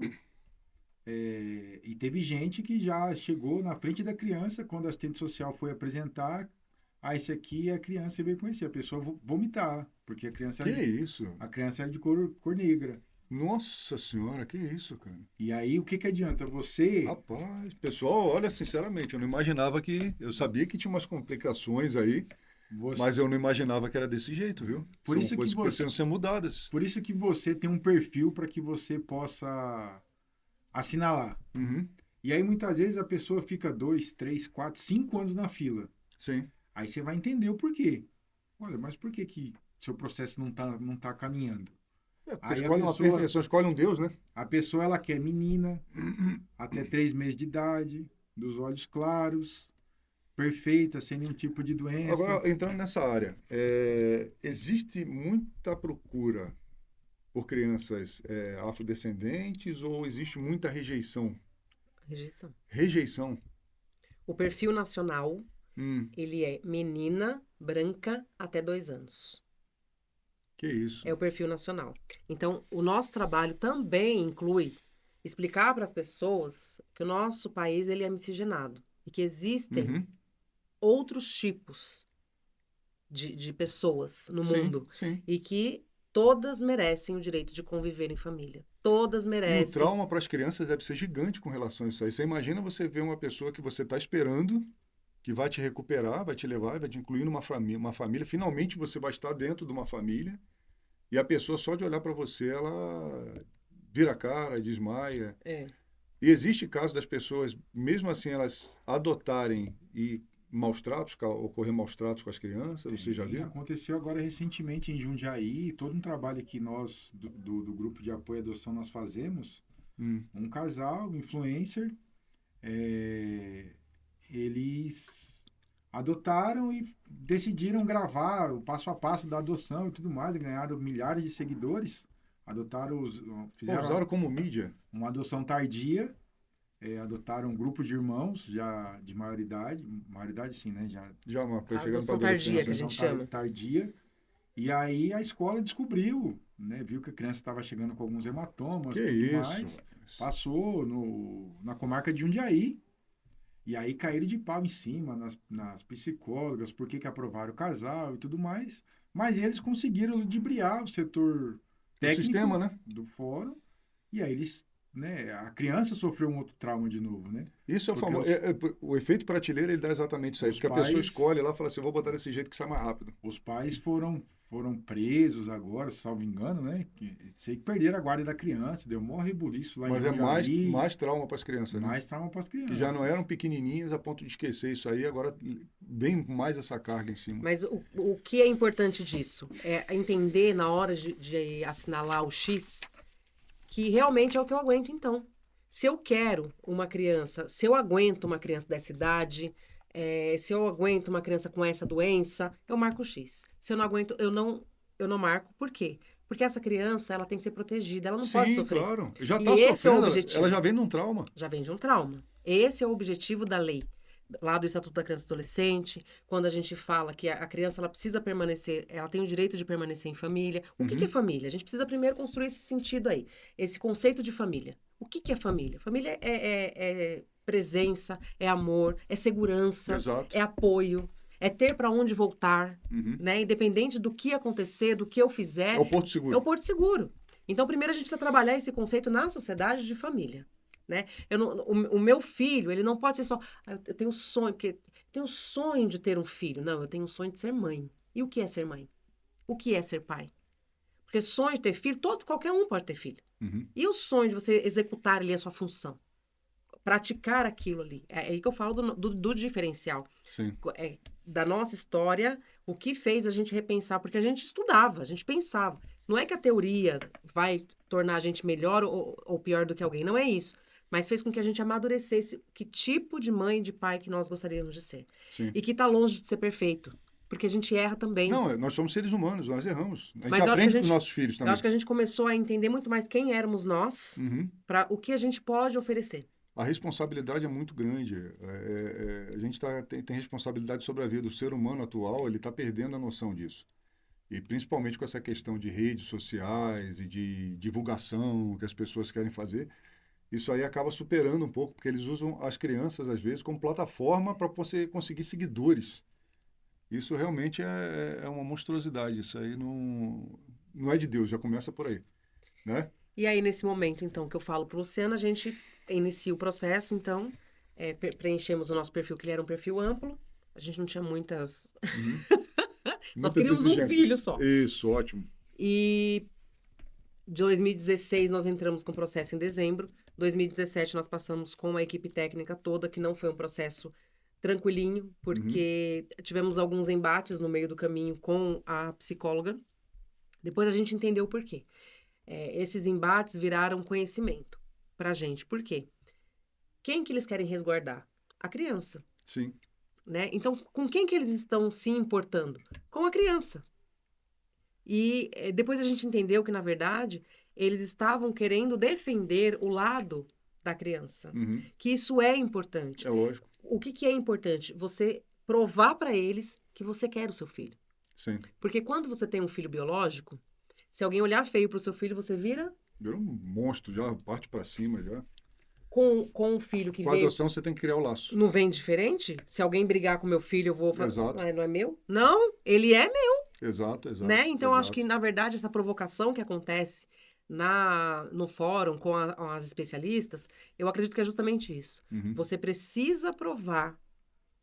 e teve gente que já chegou na frente da criança, quando a assistente social foi apresentar, esse aqui é a criança, você veio conhecer, a pessoa vomitar, porque a criança Que era, isso? a criança era de cor negra. Nossa senhora, que isso, cara? E aí, o que adianta? Você... Rapaz, pessoal, olha, sinceramente, eu não imaginava que... Eu sabia que tinha umas complicações aí, mas eu não imaginava que era desse jeito, viu? Por isso São que coisas que precisam ser mudadas. Por isso que você tem um perfil para que você possa assinalar. Uhum. E aí, muitas vezes, a pessoa fica 2, 3, 4, 5 anos na fila. Sim. Aí você vai entender o porquê. Olha, mas por que seu processo não tá caminhando? Aí Escolhe uma perfeição, escolhe um Deus, né? A pessoa, ela quer menina, até 3 meses de idade, dos olhos claros, perfeita, sem nenhum tipo de doença. Agora, entrando nessa área, existe muita procura por crianças afrodescendentes ou existe muita rejeição? Rejeição. Rejeição? O perfil nacional, ele é menina, branca, até 2 anos. Que isso? É o perfil nacional. Então, o nosso trabalho também inclui explicar para as pessoas que o nosso país ele é miscigenado e que existem outros tipos de pessoas no mundo Sim. e que todas merecem o direito de conviver em família. Todas E o merecem. trauma para as crianças deve ser gigante com relação a isso aí. Você imagina você ver uma pessoa que você está esperando que vai te recuperar, vai te levar, vai te incluir numa uma família. Finalmente você vai estar dentro de uma família e a pessoa, só de olhar para você, ela vira a cara, desmaia. É. E existe caso das pessoas, mesmo assim, elas adotarem e ocorrer maus tratos com as crianças, você já viu? Aconteceu agora recentemente em Jundiaí, todo um trabalho que nós, do grupo de apoio à adoção, nós fazemos. Um casal, influencer, eles adotaram e decidiram gravar o passo a passo da adoção e tudo mais, e ganharam milhares de seguidores. Usaram como mídia. Uma adoção tardia, adotaram um grupo de irmãos já de maioridade sim, né? Já uma adoção tardia, que a gente chama. Tardia. E aí a escola descobriu, né? Viu que a criança estava chegando com alguns hematomas e tudo mais. Passou na comarca de Jundiaí. E aí caíram de pau em cima nas psicólogas, por que aprovaram o casal e tudo mais. Mas eles conseguiram ludibriar o setor técnico sistema, né? do fórum. E aí eles, né, a criança sofreu um outro trauma de novo, né? Isso é o famoso. O efeito prateleira, ele dá exatamente isso aí. Porque a pessoa escolhe lá e fala assim, vou botar desse jeito que sai mais rápido. Os pais foram presos agora, salvo engano, né? Sei que perderam a guarda da criança, deu maior rebuliço lá em Jundiaí. Mas é mais trauma para as crianças, né? Mais trauma para as crianças. Que já não eram pequenininhas a ponto de esquecer isso aí, agora vem mais essa carga em cima. Mas o que é importante disso? É entender na hora de assinalar o X que realmente é o que eu aguento, então. Se eu quero uma criança, se eu aguento uma criança dessa idade, se eu aguento uma criança com essa doença, eu marco o X. Se eu não aguento, eu não marco. Por quê? Porque essa criança, ela tem que ser protegida, ela não pode sofrer. Claro. Já está sofrendo, esse é o objetivo. Ela já vem de um trauma. Já vem de um trauma. Esse é o objetivo da lei. Lá do Estatuto da Criança e Adolescente, quando a gente fala que a criança ela precisa permanecer, ela tem o direito de permanecer em família. O que é família? A gente precisa primeiro construir esse sentido aí, esse conceito de família. O que é família? Família é presença, é amor, é segurança, Exato. É apoio, é ter para onde voltar, né? Independente do que acontecer, do que eu fizer. É o porto seguro. É o porto seguro. Então, primeiro a gente precisa trabalhar esse conceito na sociedade de família. Né? O meu filho, ele não pode ser só... eu tenho um sonho de ter um filho. Não, eu tenho um sonho de ser mãe. E o que é ser mãe? O que é ser pai? Porque sonho de ter filho, qualquer um pode ter filho. E o sonho de você executar ali a sua função? Praticar aquilo ali. É aí que eu falo do diferencial. Sim. Da nossa história, o que fez a gente repensar? Porque a gente estudava, a gente pensava. Não é que a teoria vai tornar a gente melhor ou pior do que alguém. Não é isso. Mas fez com que a gente amadurecesse que tipo de mãe e de pai que nós gostaríamos de ser. Sim. E que está longe de ser perfeito. Porque a gente erra também. Não, nós somos seres humanos, nós erramos. A gente Mas aprende com os nossos filhos também. Eu acho que a gente começou a entender muito mais quem éramos nós, para o que a gente pode oferecer. A responsabilidade é muito grande. A gente tem responsabilidade sobre a vida. O ser humano atual, ele está perdendo a noção disso. E principalmente com essa questão de redes sociais e de divulgação que as pessoas querem fazer. Isso aí acaba superando um pouco, porque eles usam as crianças, às vezes, como plataforma para você conseguir seguidores. Isso realmente é uma monstruosidade. Isso aí não é de Deus, já começa por aí, né? E aí, nesse momento, então, que eu falo para o Luciano, a gente inicia o processo, então, preenchemos o nosso perfil, que ele era um perfil amplo. A gente não tinha muitas... Nós queríamos um filho só. Isso, ótimo. E de 2016 nós entramos com o processo em dezembro. 2017 nós passamos com a equipe técnica toda, que não foi um processo tranquilinho, porque tivemos alguns embates no meio do caminho com a psicóloga. Depois a gente entendeu o porquê. Esses embates viraram conhecimento pra gente. Por quê? Quem que eles querem resguardar? A criança. Sim. Né? Então, com quem que eles estão se importando? Com a criança. E depois a gente entendeu que, na verdade, eles estavam querendo defender o lado da criança. Que isso é importante. É lógico. O que é importante? Você provar para eles que você quer o seu filho. Sim. Porque quando você tem um filho biológico, se alguém olhar feio pro seu filho, você vira... Vira um monstro, já parte para cima, já. Com um filho que veio... Com a adoção, você tem que criar o laço. Não vem diferente? Se alguém brigar com meu filho, eu vou falar... Exato. Não é meu? Não, ele é meu. Exato. Né? Então, eu acho que, na verdade, essa provocação que acontece no fórum com as especialistas, eu acredito que é justamente isso. Você precisa provar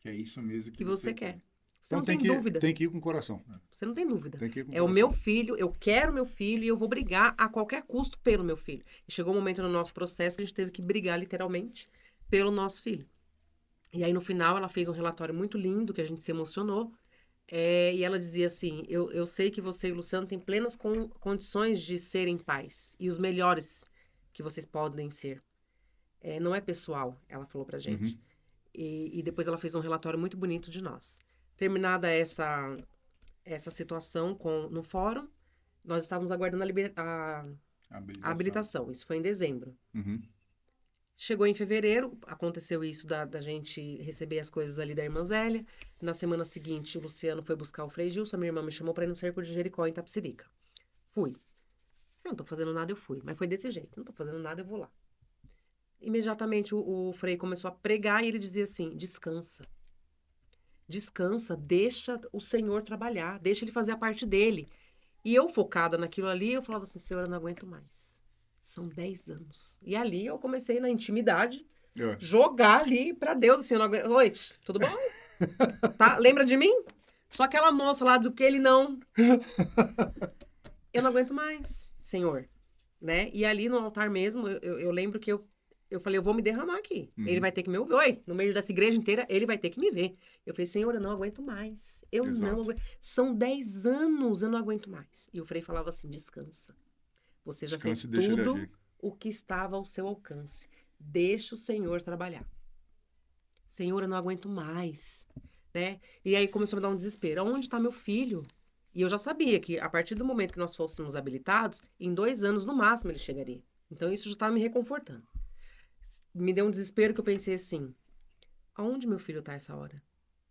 Que é isso mesmo que você quer. Você Então não tem dúvida. tem que ir com o coração. Você não tem dúvida. Tem que ir com É o coração. meu filho, eu quero meu filho e eu vou brigar a qualquer custo pelo meu filho. E chegou um momento no nosso processo que a gente teve que brigar literalmente pelo nosso filho. E aí no final ela fez um relatório muito lindo que a gente se emocionou. E ela dizia assim, eu sei que você e o Luciano têm plenas condições de serem pais. E os melhores que vocês podem ser. Não é pessoal, ela falou pra gente. Uhum. E depois ela fez um relatório muito bonito de nós. Terminada essa situação no fórum, nós estávamos aguardando a habilitação. Isso foi em dezembro. Uhum. Chegou em fevereiro, aconteceu isso da gente receber as coisas ali da irmã Zélia. Na semana seguinte, o Luciano foi buscar o Frei Gilson, a minha irmã me chamou para ir no Cerco de Jericó, em Tapsirica. Fui. Eu não tô fazendo nada, eu fui. Mas foi desse jeito, não tô fazendo nada, eu vou lá. Imediatamente o Frei começou a pregar e ele dizia assim, descansa. Descansa, deixa o Senhor trabalhar, deixa ele fazer a parte dele. E eu focada naquilo ali, eu falava assim, Senhor, eu não aguento mais. São 10 anos. E ali eu comecei na intimidade, jogar ali pra Deus, assim, eu não aguento. Oi, tudo bom? Tá? Lembra de mim? Só aquela moça lá do que ele não... Eu não aguento mais, Senhor. Né? E ali no altar mesmo, eu lembro que eu falei, eu vou me derramar aqui. Uhum. Ele vai ter que me ouvir. Oi, no meio dessa igreja inteira, ele vai ter que me ver. Eu falei, Senhor, eu não aguento mais. Eu Exato. não aguento. São 10 anos, eu não aguento mais. E o Frei falava assim, descansa. Você já Descanse e fez deixa ele tudo agir. o que estava ao seu alcance. Deixa o Senhor trabalhar. Senhor, eu não aguento mais. Né? E aí começou a me dar um desespero. Onde está meu filho? E eu já sabia que a partir do momento que nós fôssemos habilitados, em 2 anos no máximo ele chegaria. Então isso já estava me reconfortando. Me deu um desespero que eu pensei assim, aonde meu filho está essa hora?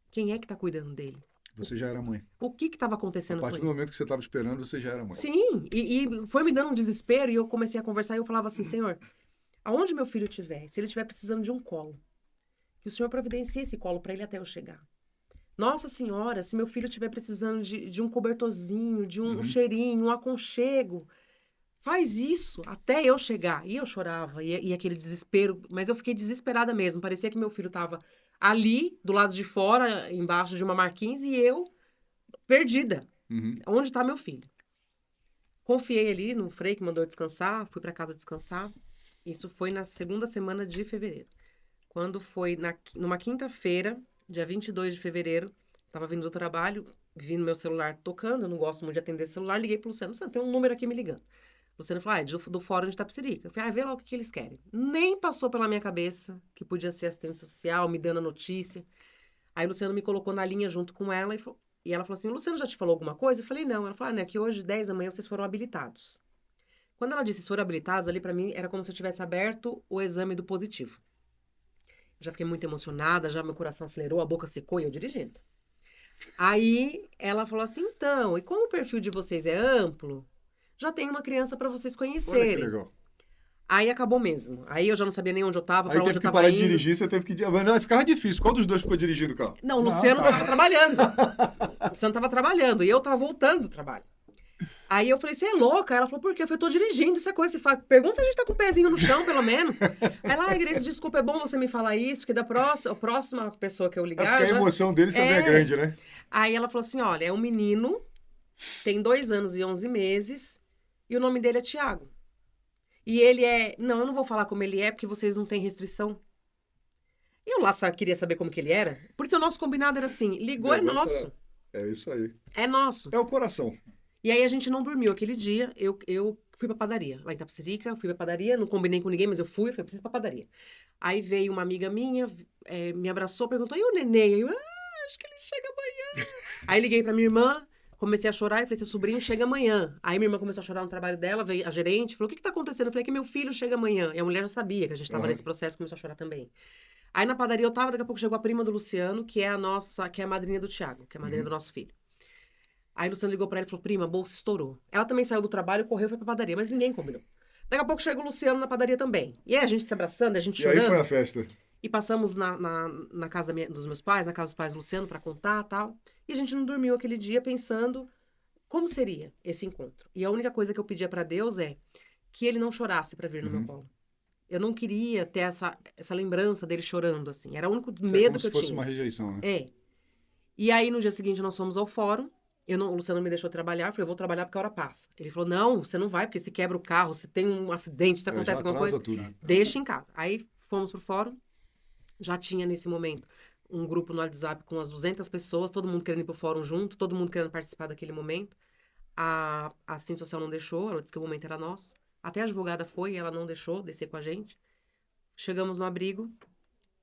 Quem é que está cuidando dele? Você já era mãe. O que estava A acontecendo com partir ele? do momento que você estava esperando, você já era mãe. Sim, e foi me dando um desespero e eu comecei a conversar e eu falava assim, Senhor, aonde meu filho estiver, se ele estiver precisando de um colo, que o Senhor providencie esse colo para ele até eu chegar. Nossa Senhora, se meu filho estiver precisando de um cobertorzinho, de um cheirinho, um aconchego, faz isso até eu chegar. E eu chorava, e aquele desespero, mas eu fiquei desesperada mesmo. Parecia que meu filho estava ali, do lado de fora, embaixo de uma Marquinhos, e eu perdida. Uhum. Onde está meu filho? Confiei ali no Frei que mandou eu descansar, fui para casa descansar. Isso foi na segunda semana de fevereiro. Quando foi numa quinta-feira, dia 22 de fevereiro, estava vindo do trabalho, vi no meu celular tocando, eu não gosto muito de atender celular, liguei pro Luciano, tem um número aqui me ligando. O Luciano falou, é do fórum de Tapsirica. Eu falei, vê lá o que eles querem. Nem passou pela minha cabeça que podia ser assistente social, me dando a notícia. Aí o Luciano me colocou na linha junto com ela e ela falou assim, o Luciano já te falou alguma coisa? Eu falei, não. Ela falou, né, que hoje, 10 da manhã, vocês foram habilitados. Quando ela disse que foram habilitados, ali pra mim, era como se eu tivesse aberto o exame do positivo. Já fiquei muito emocionada, já meu coração acelerou, a boca secou e eu dirigindo. Aí ela falou assim, então, e como o perfil de vocês é amplo, já tem uma criança para vocês Olha conhecerem. que legal. Aí acabou mesmo. Aí eu já não sabia nem onde eu tava, Aí pra onde teve eu que tava parar indo. de dirigir, você teve que... Mas não, ficava difícil. Qual dos dois ficou dirigindo o carro? Não, o Luciano tá. tava trabalhando. O Luciano tava trabalhando e eu tava voltando do trabalho. Aí eu falei, você é louca? Ela falou, por quê? Eu falei, tô dirigindo, isso é coisa. Você fala, pergunta se a gente tá com o pezinho no chão, pelo menos. Aí lá, Grace, desculpa, é bom você me falar isso, porque a próxima pessoa que eu É ligar... porque a emoção deles também é grande, né? Aí ela falou assim, olha, é um menino, tem 2 anos e 11 meses, e o nome dele é Tiago. E ele é... Não, eu não vou falar como ele é, porque vocês não têm restrição. E eu lá queria saber como que ele era, porque o nosso combinado era assim, ligou, é nosso. É isso aí. É nosso. É o coração. E aí a gente não dormiu aquele dia, eu fui pra padaria, lá em Tapsirica, fui pra padaria, não combinei com ninguém, mas eu falei, preciso ir pra padaria. Aí veio uma amiga minha, me abraçou, perguntou, e o neném? Eu, acho que ele chega amanhã. Aí liguei pra minha irmã, comecei a chorar e falei, seu sobrinho chega amanhã. Aí minha irmã começou a chorar no trabalho dela, veio a gerente, falou, o que tá acontecendo? Eu falei, que meu filho chega amanhã. E a mulher já sabia que a gente tava nesse processo, começou a chorar também. Aí na padaria eu tava, daqui a pouco chegou a prima do Luciano, que é a madrinha do Thiago, que é a madrinha do nosso filho. Aí o Luciano ligou pra ela e falou, prima, a bolsa estourou. Ela também saiu do trabalho, correu e foi pra padaria, mas ninguém combinou. Daqui a pouco chegou o Luciano na padaria também. E aí a gente se abraçando, a gente E chorando. aí foi a festa. E passamos na casa dos meus pais, na casa dos pais do Luciano, pra contar e tal. E a gente não dormiu aquele dia pensando como seria esse encontro. E a única coisa que eu pedia pra Deus é que ele não chorasse pra vir no meu colo. eu não queria ter essa lembrança dele chorando, assim. Era o único É medo como que eu se fosse tinha. uma rejeição, né? É. E aí, no dia seguinte, nós fomos ao fórum. O Luciano não me deixou trabalhar. Eu falei, eu vou trabalhar porque a hora passa. Ele falou, não, você não vai, porque se quebra o carro, se tem um acidente, se Já acontece alguma coisa, atrasa tudo. deixa em casa. Aí, fomos pro fórum. Já tinha, nesse momento, um grupo no WhatsApp com umas 200 pessoas, todo mundo querendo ir pro fórum junto, todo mundo querendo participar daquele momento. A assistente social não deixou, ela disse que o momento era nosso. Até a advogada foi e ela não deixou descer com a gente. Chegamos no abrigo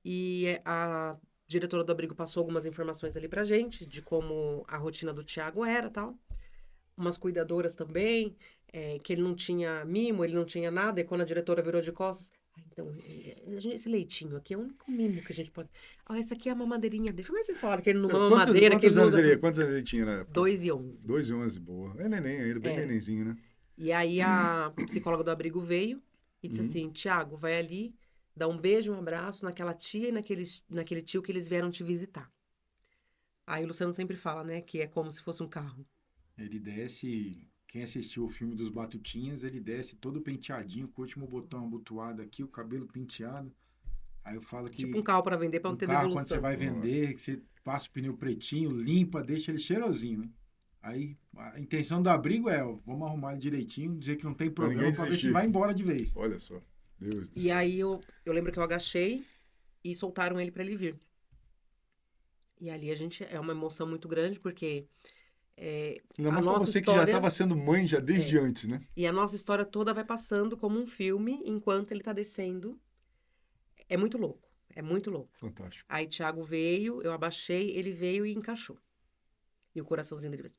e a diretora do abrigo passou algumas informações ali pra gente, de como a rotina do Thiago era e tal. Umas cuidadoras também, que ele não tinha mimo, ele não tinha nada, e quando a diretora virou de costas, então, esse leitinho aqui é o único mimo que a gente pode... essa aqui é a mamadeirinha dele. Como é que vocês falam? Que ele não mama madeira, que ele não usa... Quantos anos ele tinha na época? 2 e 11. 2 e 11, boa. É neném ainda, bem nenenzinho, né? E aí a psicóloga do abrigo veio e disse assim, Thiago, vai ali, dá um beijo, um abraço naquela tia e naquele tio que eles vieram te visitar. Aí o Luciano sempre fala, né, que é como se fosse um carro. Ele desce, quem assistiu o filme dos Batutinhas, ele desce todo penteadinho, com o último botão abotoado aqui, o cabelo penteado. Aí eu falo que... Tipo um carro para vender, para não ter carro, devolução. quando você vai vender, que você passa o pneu pretinho, limpa, deixa ele cheirosinho, né? Aí a intenção do abrigo é, vamos arrumar ele direitinho, dizer que não tem problema, para ver se vai embora de vez. Olha só, Deus do céu. E aí eu lembro que eu agachei e soltaram ele para ele vir. E ali é uma emoção muito grande, porque... Ainda mais pra você que já estava sendo mãe já desde antes, né? E a nossa história toda vai passando como um filme enquanto ele tá descendo. É muito louco. É muito louco. Fantástico. Aí Thiago veio, eu abaixei, ele veio e encaixou. E o coraçãozinho dele...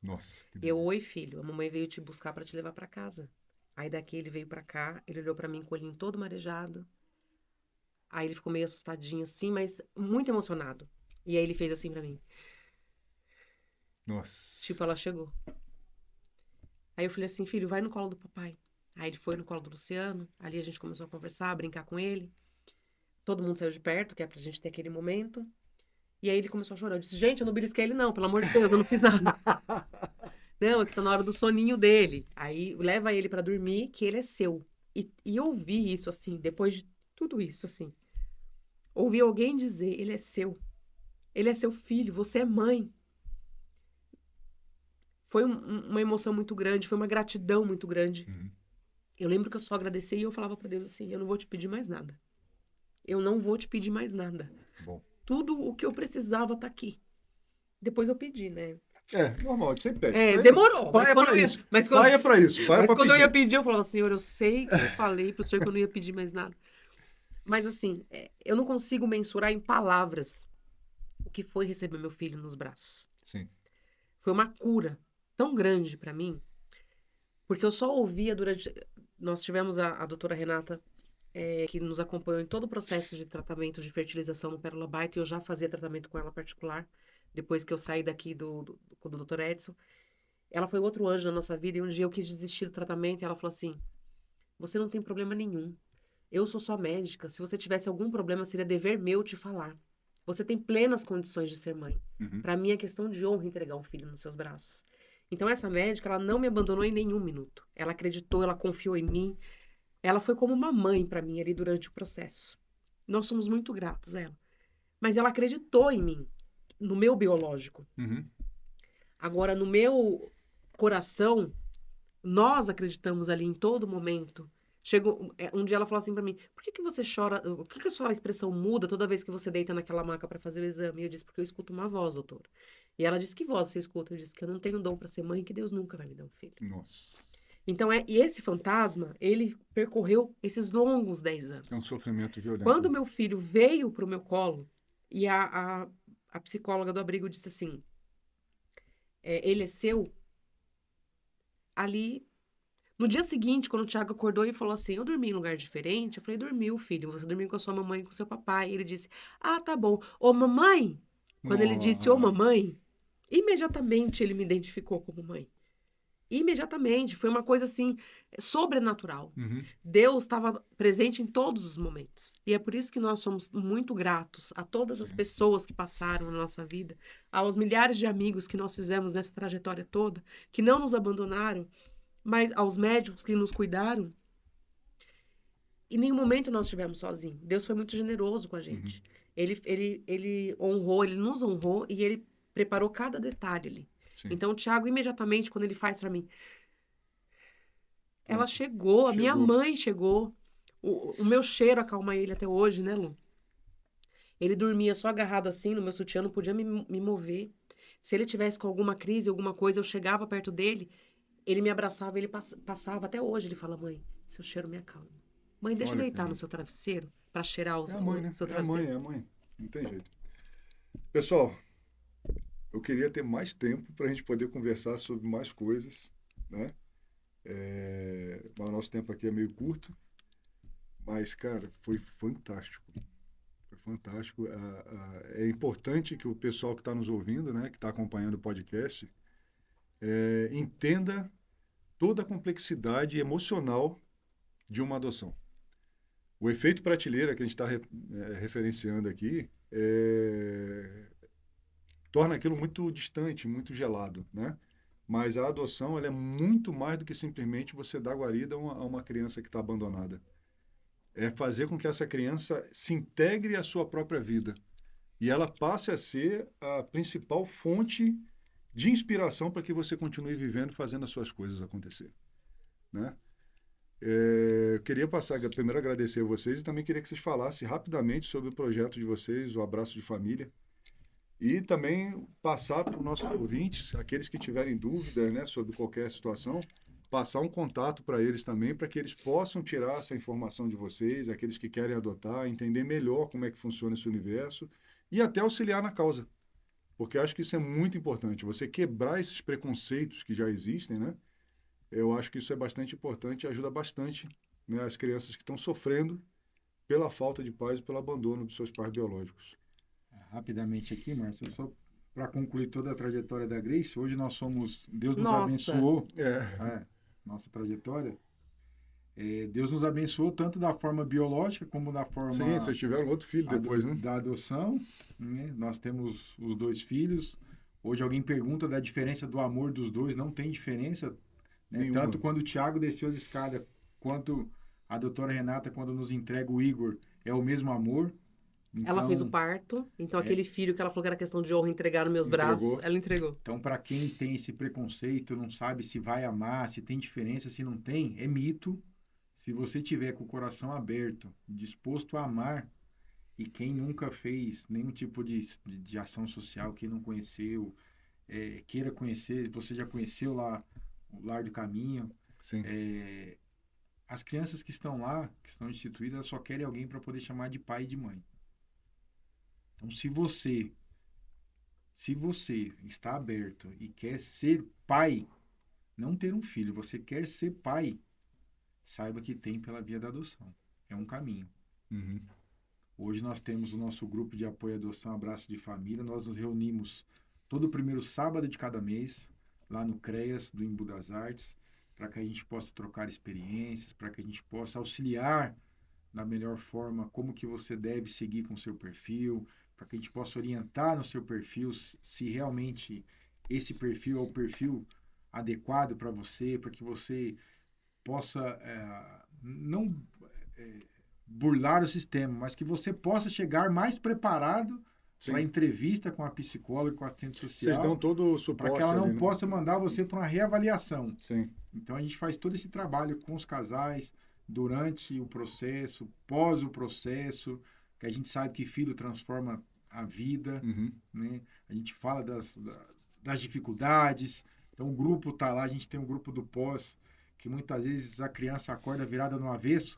Nossa. Oi, filho, a mamãe veio te buscar para te levar para casa. Aí daqui ele veio para cá, ele olhou para mim com o olhinho todo marejado. Aí ele ficou meio assustadinho assim, mas muito emocionado. E aí ele fez assim para mim. Nossa. Tipo, ela chegou. Aí eu falei assim, filho, vai no colo do papai. Aí ele foi no colo do Luciano. Ali a gente começou a conversar, a brincar com ele. Todo mundo saiu de perto, que é pra gente ter aquele momento. E aí ele começou a chorar. Eu disse, gente, eu não belisquei ele não, pelo amor de Deus, eu não fiz nada. Não, é que tá na hora do soninho dele. Aí leva ele pra dormir, que ele é seu. E eu ouvi isso, assim, depois de tudo isso, assim. Ouvi alguém dizer, ele é seu. Ele é seu filho, você é mãe. Foi uma emoção muito grande, foi uma gratidão muito grande. Eu lembro que eu só agradeci e eu falava pra Deus assim, eu não vou te pedir mais nada. Eu não vou te pedir mais nada. Bom. Tudo o que eu precisava tá aqui. Depois eu pedi, né? Normal, sempre pede. Demorou. Pai é pra isso. Pai é pra isso. Mas quando eu ia pedir, eu falava, Senhor, eu sei que eu falei pro Senhor que eu não ia pedir mais nada. Mas assim, eu não consigo mensurar em palavras o que foi receber meu filho nos braços. Sim. Foi uma cura tão grande pra mim, porque eu só ouvia durante... Nós tivemos a doutora Renata, que nos acompanhou em todo o processo de tratamento de fertilização no Pérola Baita, e eu já fazia tratamento com ela particular, depois que eu saí daqui do Dr. Edson. Ela foi outro anjo na nossa vida, e um dia eu quis desistir do tratamento, e ela falou assim, você não tem problema nenhum, eu sou sua médica, se você tivesse algum problema, seria dever meu te falar. Você tem plenas condições de ser mãe. Pra mim é questão de honra entregar um filho nos seus braços. Então, essa médica, ela não me abandonou em nenhum minuto. Ela acreditou, ela confiou em mim. Ela foi como uma mãe para mim ali durante o processo. Nós somos muito gratos a ela. Mas ela acreditou em mim, no meu biológico. Agora, no meu coração, nós acreditamos ali em todo momento. Chegou, um dia ela falou assim para mim, por que você chora, por que a sua expressão muda toda vez que você deita naquela maca para fazer o exame? E eu disse, porque eu escuto uma voz, doutora. E ela disse, que voz você escuta? Eu disse, que eu não tenho dom para ser mãe, que Deus nunca vai me dar um filho. Nossa. Então, e esse fantasma, ele percorreu esses longos 10 anos. É um sofrimento violento. Quando meu filho veio pro meu colo, e a psicóloga do abrigo disse assim, ele é seu, ali... No dia seguinte, quando o Thiago acordou e falou assim, eu dormi em lugar diferente, eu falei, dormiu, filho, você dormiu com a sua mamãe e com o seu papai. E ele disse, tá bom. Ô, mamãe! Quando ele disse, ô, mamãe, imediatamente ele me identificou como mãe. Imediatamente. Foi uma coisa, assim, sobrenatural. Deus estava presente em todos os momentos. E é por isso que nós somos muito gratos a todas as pessoas que passaram na nossa vida, aos milhares de amigos que nós fizemos nessa trajetória toda, que não nos abandonaram, mas aos médicos que nos cuidaram. em nenhum momento nós estivemos sozinhos. Deus foi muito generoso com a gente. Ele honrou, ele nos honrou e ele preparou cada detalhe ali. Sim. Então, o Thiago, imediatamente, quando ele faz para mim, ela Pronto. chegou, a minha Chegou. mãe chegou. O meu cheiro acalma ele até hoje, né, Lu? Ele dormia só agarrado assim no meu sutiã, não podia me mover. Se ele tivesse com alguma crise, alguma coisa, eu chegava perto dele, ele me abraçava, ele passava. Até hoje ele fala, mãe, seu cheiro me acalma. Mãe, deixa eu Olha que deitar no lindo. seu travesseiro para cheirar É a mãe, né? seu É a mãe, travesseiro. é a mãe. Não tem jeito. Pessoal, eu queria ter mais tempo para a gente poder conversar sobre mais coisas, né? Mas o nosso tempo aqui é meio curto. Mas, cara, foi fantástico. Foi fantástico. É importante que o pessoal que está nos ouvindo, né, que está acompanhando o podcast, entenda toda a complexidade emocional de uma adoção. O efeito prateleira que a gente está referenciando aqui torna aquilo muito distante, muito gelado, né? Mas a adoção ela é muito mais do que simplesmente você dar guarida a uma criança que está abandonada. É fazer com que essa criança se integre à sua própria vida e ela passe a ser a principal fonte de inspiração para que você continue vivendo, fazendo as suas coisas acontecer, né? Eu queria primeiro agradecer a vocês e também queria que vocês falassem rapidamente sobre o projeto de vocês, o Abraço de Família, e também passar para os nossos ouvintes, aqueles que tiverem dúvidas, né, sobre qualquer situação, passar um contato para eles também, para que eles possam tirar essa informação de vocês, aqueles que querem adotar, entender melhor como é que funciona esse universo e até auxiliar na causa. Porque eu acho que isso é muito importante, você quebrar esses preconceitos que já existem, né? Eu acho que isso é bastante importante e ajuda bastante, né, as crianças que estão sofrendo pela falta de pais e pelo abandono dos seus pais biológicos. Rapidamente aqui, Márcio, só para concluir toda a trajetória da Grace, hoje nós somos, Deus nos Nossa. abençoou, nossa trajetória, Deus nos abençoou tanto da forma biológica como da forma Sim, vocês tiveram outro filho depois, né? da adoção, né? Nós temos os 2 filhos. Hoje alguém pergunta da diferença do amor dos dois, não tem diferença, né? Tanto quando o Thiago desceu as escadas, quanto a doutora Renata, quando nos entrega o Igor, é o mesmo amor. Então, Ela fez o parto, então aquele filho que ela falou que era questão de honra entregar nos meus braços, ela entregou. Então, para quem tem esse preconceito, não sabe se vai amar, se tem diferença, se não tem, é mito. Se você tiver com o coração aberto, disposto a amar, e quem nunca fez nenhum tipo de ação social, quem não conheceu, queira conhecer, você já conheceu lá o Lar do Caminho. Sim. As crianças que estão lá, que estão instituídas, elas só querem alguém para poder chamar de pai e de mãe. Então, se você está aberto e quer ser pai, não ter um filho, você quer ser pai, saiba que tem pela via da adoção. É um caminho. Uhum. Hoje nós temos o nosso grupo de apoio à adoção Abraço de Família. Nós nos reunimos todo o primeiro sábado de cada mês, lá no CREAS do Embu das Artes, para que a gente possa trocar experiências, para que a gente possa auxiliar da melhor forma como que você deve seguir com o seu perfil, para que a gente possa orientar no seu perfil se realmente esse perfil é o perfil adequado para você, para que você possa não burlar o sistema, mas que você possa chegar mais preparado para a entrevista com a psicóloga, com a assistente social. Vocês dão todo o suporte para que ela não ali, né? possa mandar você para uma reavaliação. Sim. Então a gente faz todo esse trabalho com os casais durante o processo, pós o processo, que a gente sabe que filho transforma a vida, né? A gente fala das dificuldades. Então o grupo está lá, a gente tem um grupo do pós, que muitas vezes a criança acorda virada no avesso.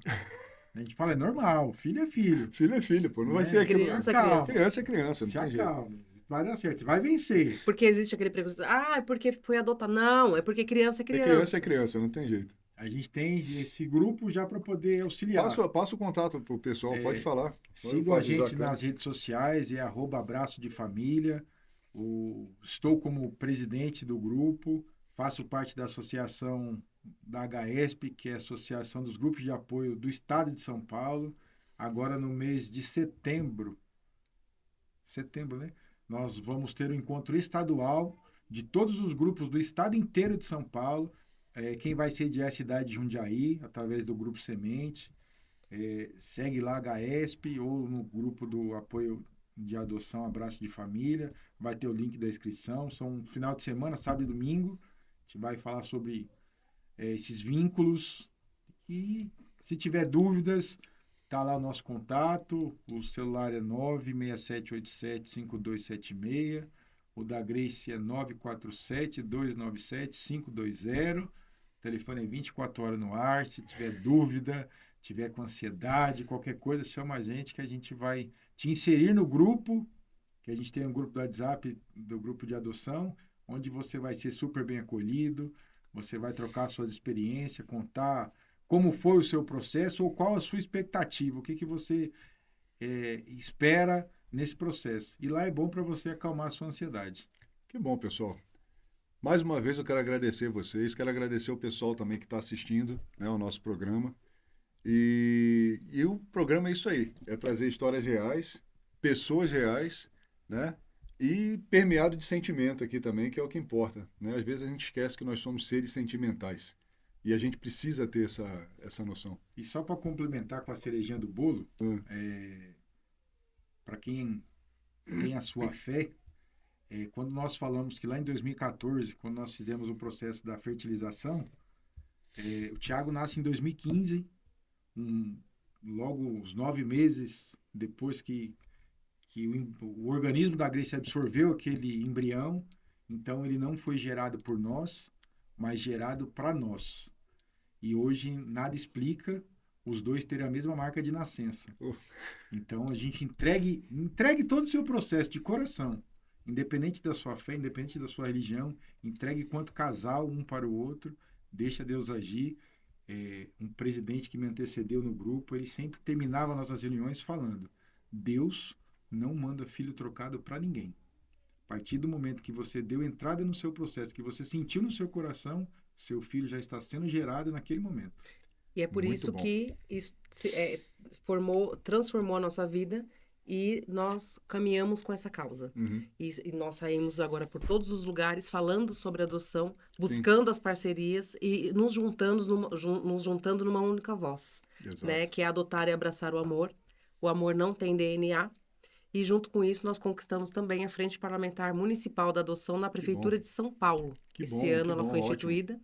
A gente fala, é normal, filho é filho. Filho é filho, pô. Não vai ser aquilo. Criança é criança. Criança é criança, não Se tem acalma. jeito. Vai dar certo, vai vencer. Porque existe aquele preconceito. Ah, é porque foi adotado. Não, é porque criança é criança. Criança é criança, não tem jeito. A gente tem esse grupo já para poder auxiliar. Passa o contato pro pessoal, pode falar. Sigam a gente nas redes sociais, @abraço de família. Estou como presidente do grupo, faço parte da associação da HESP, que é a Associação dos Grupos de Apoio do Estado de São Paulo. Agora no mês de setembro, né? Nós vamos ter um encontro estadual de todos os grupos do estado inteiro de São Paulo. Quem vai sediar a cidade de Jundiaí, através do Grupo Semente. segue lá HESP ou no grupo do apoio de adoção Abraço de Família, vai ter o link da inscrição. São um final de semana, sábado e domingo, a gente vai falar sobre esses vínculos. E se tiver dúvidas, tá lá o nosso contato, o celular é 967875276, o da Grace é 947-297-520, o telefone é 24 horas no ar. Se tiver dúvida, tiver com ansiedade, qualquer coisa, chama a gente que a gente vai te inserir no grupo, que a gente tem um grupo do WhatsApp, do grupo de adoção, onde você vai ser super bem acolhido, você vai trocar suas experiências, contar como foi o seu processo ou qual a sua expectativa, o que você espera nesse processo. E lá é bom para você acalmar a sua ansiedade. Que bom, pessoal. Mais uma vez eu quero agradecer vocês, quero agradecer o pessoal também que está assistindo, né, ao nosso programa. E o programa é isso aí, é trazer histórias reais, pessoas reais, né? E permeado de sentimento aqui também, que é o que importa, né? Às vezes a gente esquece que nós somos seres sentimentais e a gente precisa ter essa noção. E só para complementar com a cerejinha do bolo, para quem tem a sua fé, quando nós falamos que lá em 2014, quando nós fizemos o processo da fertilização, o Thiago nasce em 2015, logo uns 9 meses depois que o organismo da Grace absorveu aquele embrião. Então ele não foi gerado por nós, mas gerado para nós. E hoje nada explica os dois terem a mesma marca de nascença. Então a gente entregue todo o seu processo de coração, independente da sua fé, independente da sua religião, entregue quanto casal um para o outro, deixa Deus agir. Um presidente que me antecedeu no grupo, ele sempre terminava nossas reuniões falando: Deus não manda filho trocado para ninguém. A partir do momento que você deu entrada no seu processo, que você sentiu no seu coração, seu filho já está sendo gerado naquele momento. E é por Muito isso bom. que isso transformou a nossa vida e nós caminhamos com essa causa. Uhum. E nós saímos agora por todos os lugares falando sobre adoção, buscando as parcerias e nos juntando numa única voz, Exato. né? Que é adotar e abraçar o amor. O amor não tem DNA. E junto com isso nós conquistamos também a Frente Parlamentar Municipal da Adoção na Prefeitura de São Paulo. Esse ano ela foi instituída.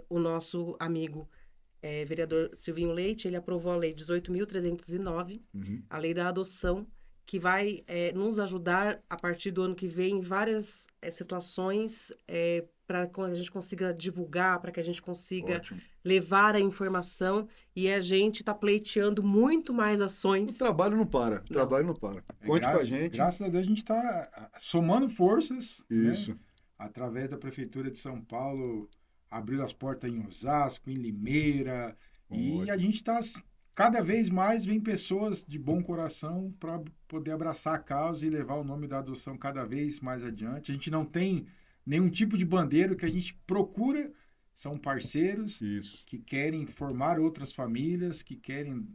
O nosso amigo vereador Silvinho Leite, ele aprovou a Lei 18.309, a Lei da Adoção, que vai nos ajudar a partir do ano que vem em várias situações para que a gente consiga divulgar, para que a gente consiga levar a informação, e a gente está pleiteando muito mais ações. O trabalho não para, Conte com a gente. Graças a Deus a gente está somando forças. Isso. Né? Através da Prefeitura de São Paulo, abriu as portas em Osasco, em Limeira, e a gente está... Cada vez mais vem pessoas de bom coração para poder abraçar a causa e levar o nome da adoção cada vez mais adiante. A gente não tem nenhum tipo de bandeira, que a gente procura são parceiros que querem formar outras famílias, que querem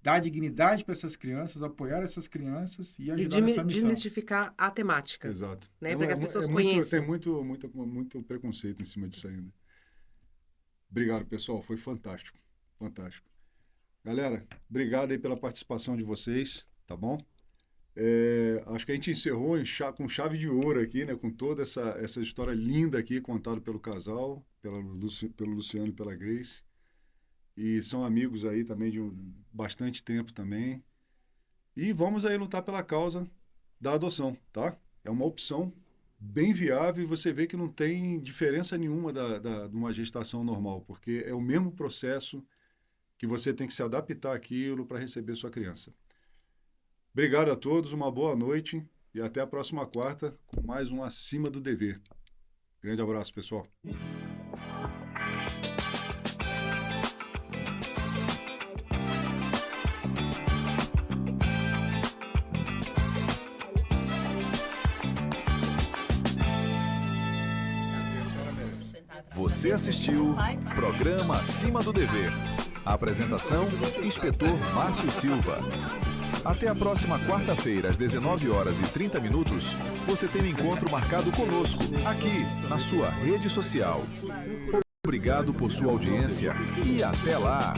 dar dignidade para essas crianças, apoiar essas crianças e ajudar nessa missão. Desmistificar a temática. Exato. Né? Para que as pessoas conheçam. Tem muito preconceito em cima disso ainda. Obrigado, pessoal. Foi fantástico. Fantástico. Galera, obrigado aí pela participação de vocês, tá bom? Acho que a gente encerrou com chave de ouro aqui, né? Com toda essa história linda aqui, contada pelo casal, pelo Luciano e pela Grace. E são amigos aí também de bastante tempo também. E vamos aí lutar pela causa da adoção, tá? É uma opção bem viável e você vê que não tem diferença nenhuma de uma gestação normal, porque é o mesmo processo que você tem que se adaptar àquilo para receber sua criança. Obrigado a todos, uma boa noite e até a próxima quarta com mais um Acima do Dever. Grande abraço, pessoal. Você assistiu Programa Acima do Dever. Apresentação, Inspetor Márcio Silva. Até a próxima quarta-feira, às 19h30, você tem um encontro marcado conosco, aqui, na sua rede social. Obrigado por sua audiência e até lá!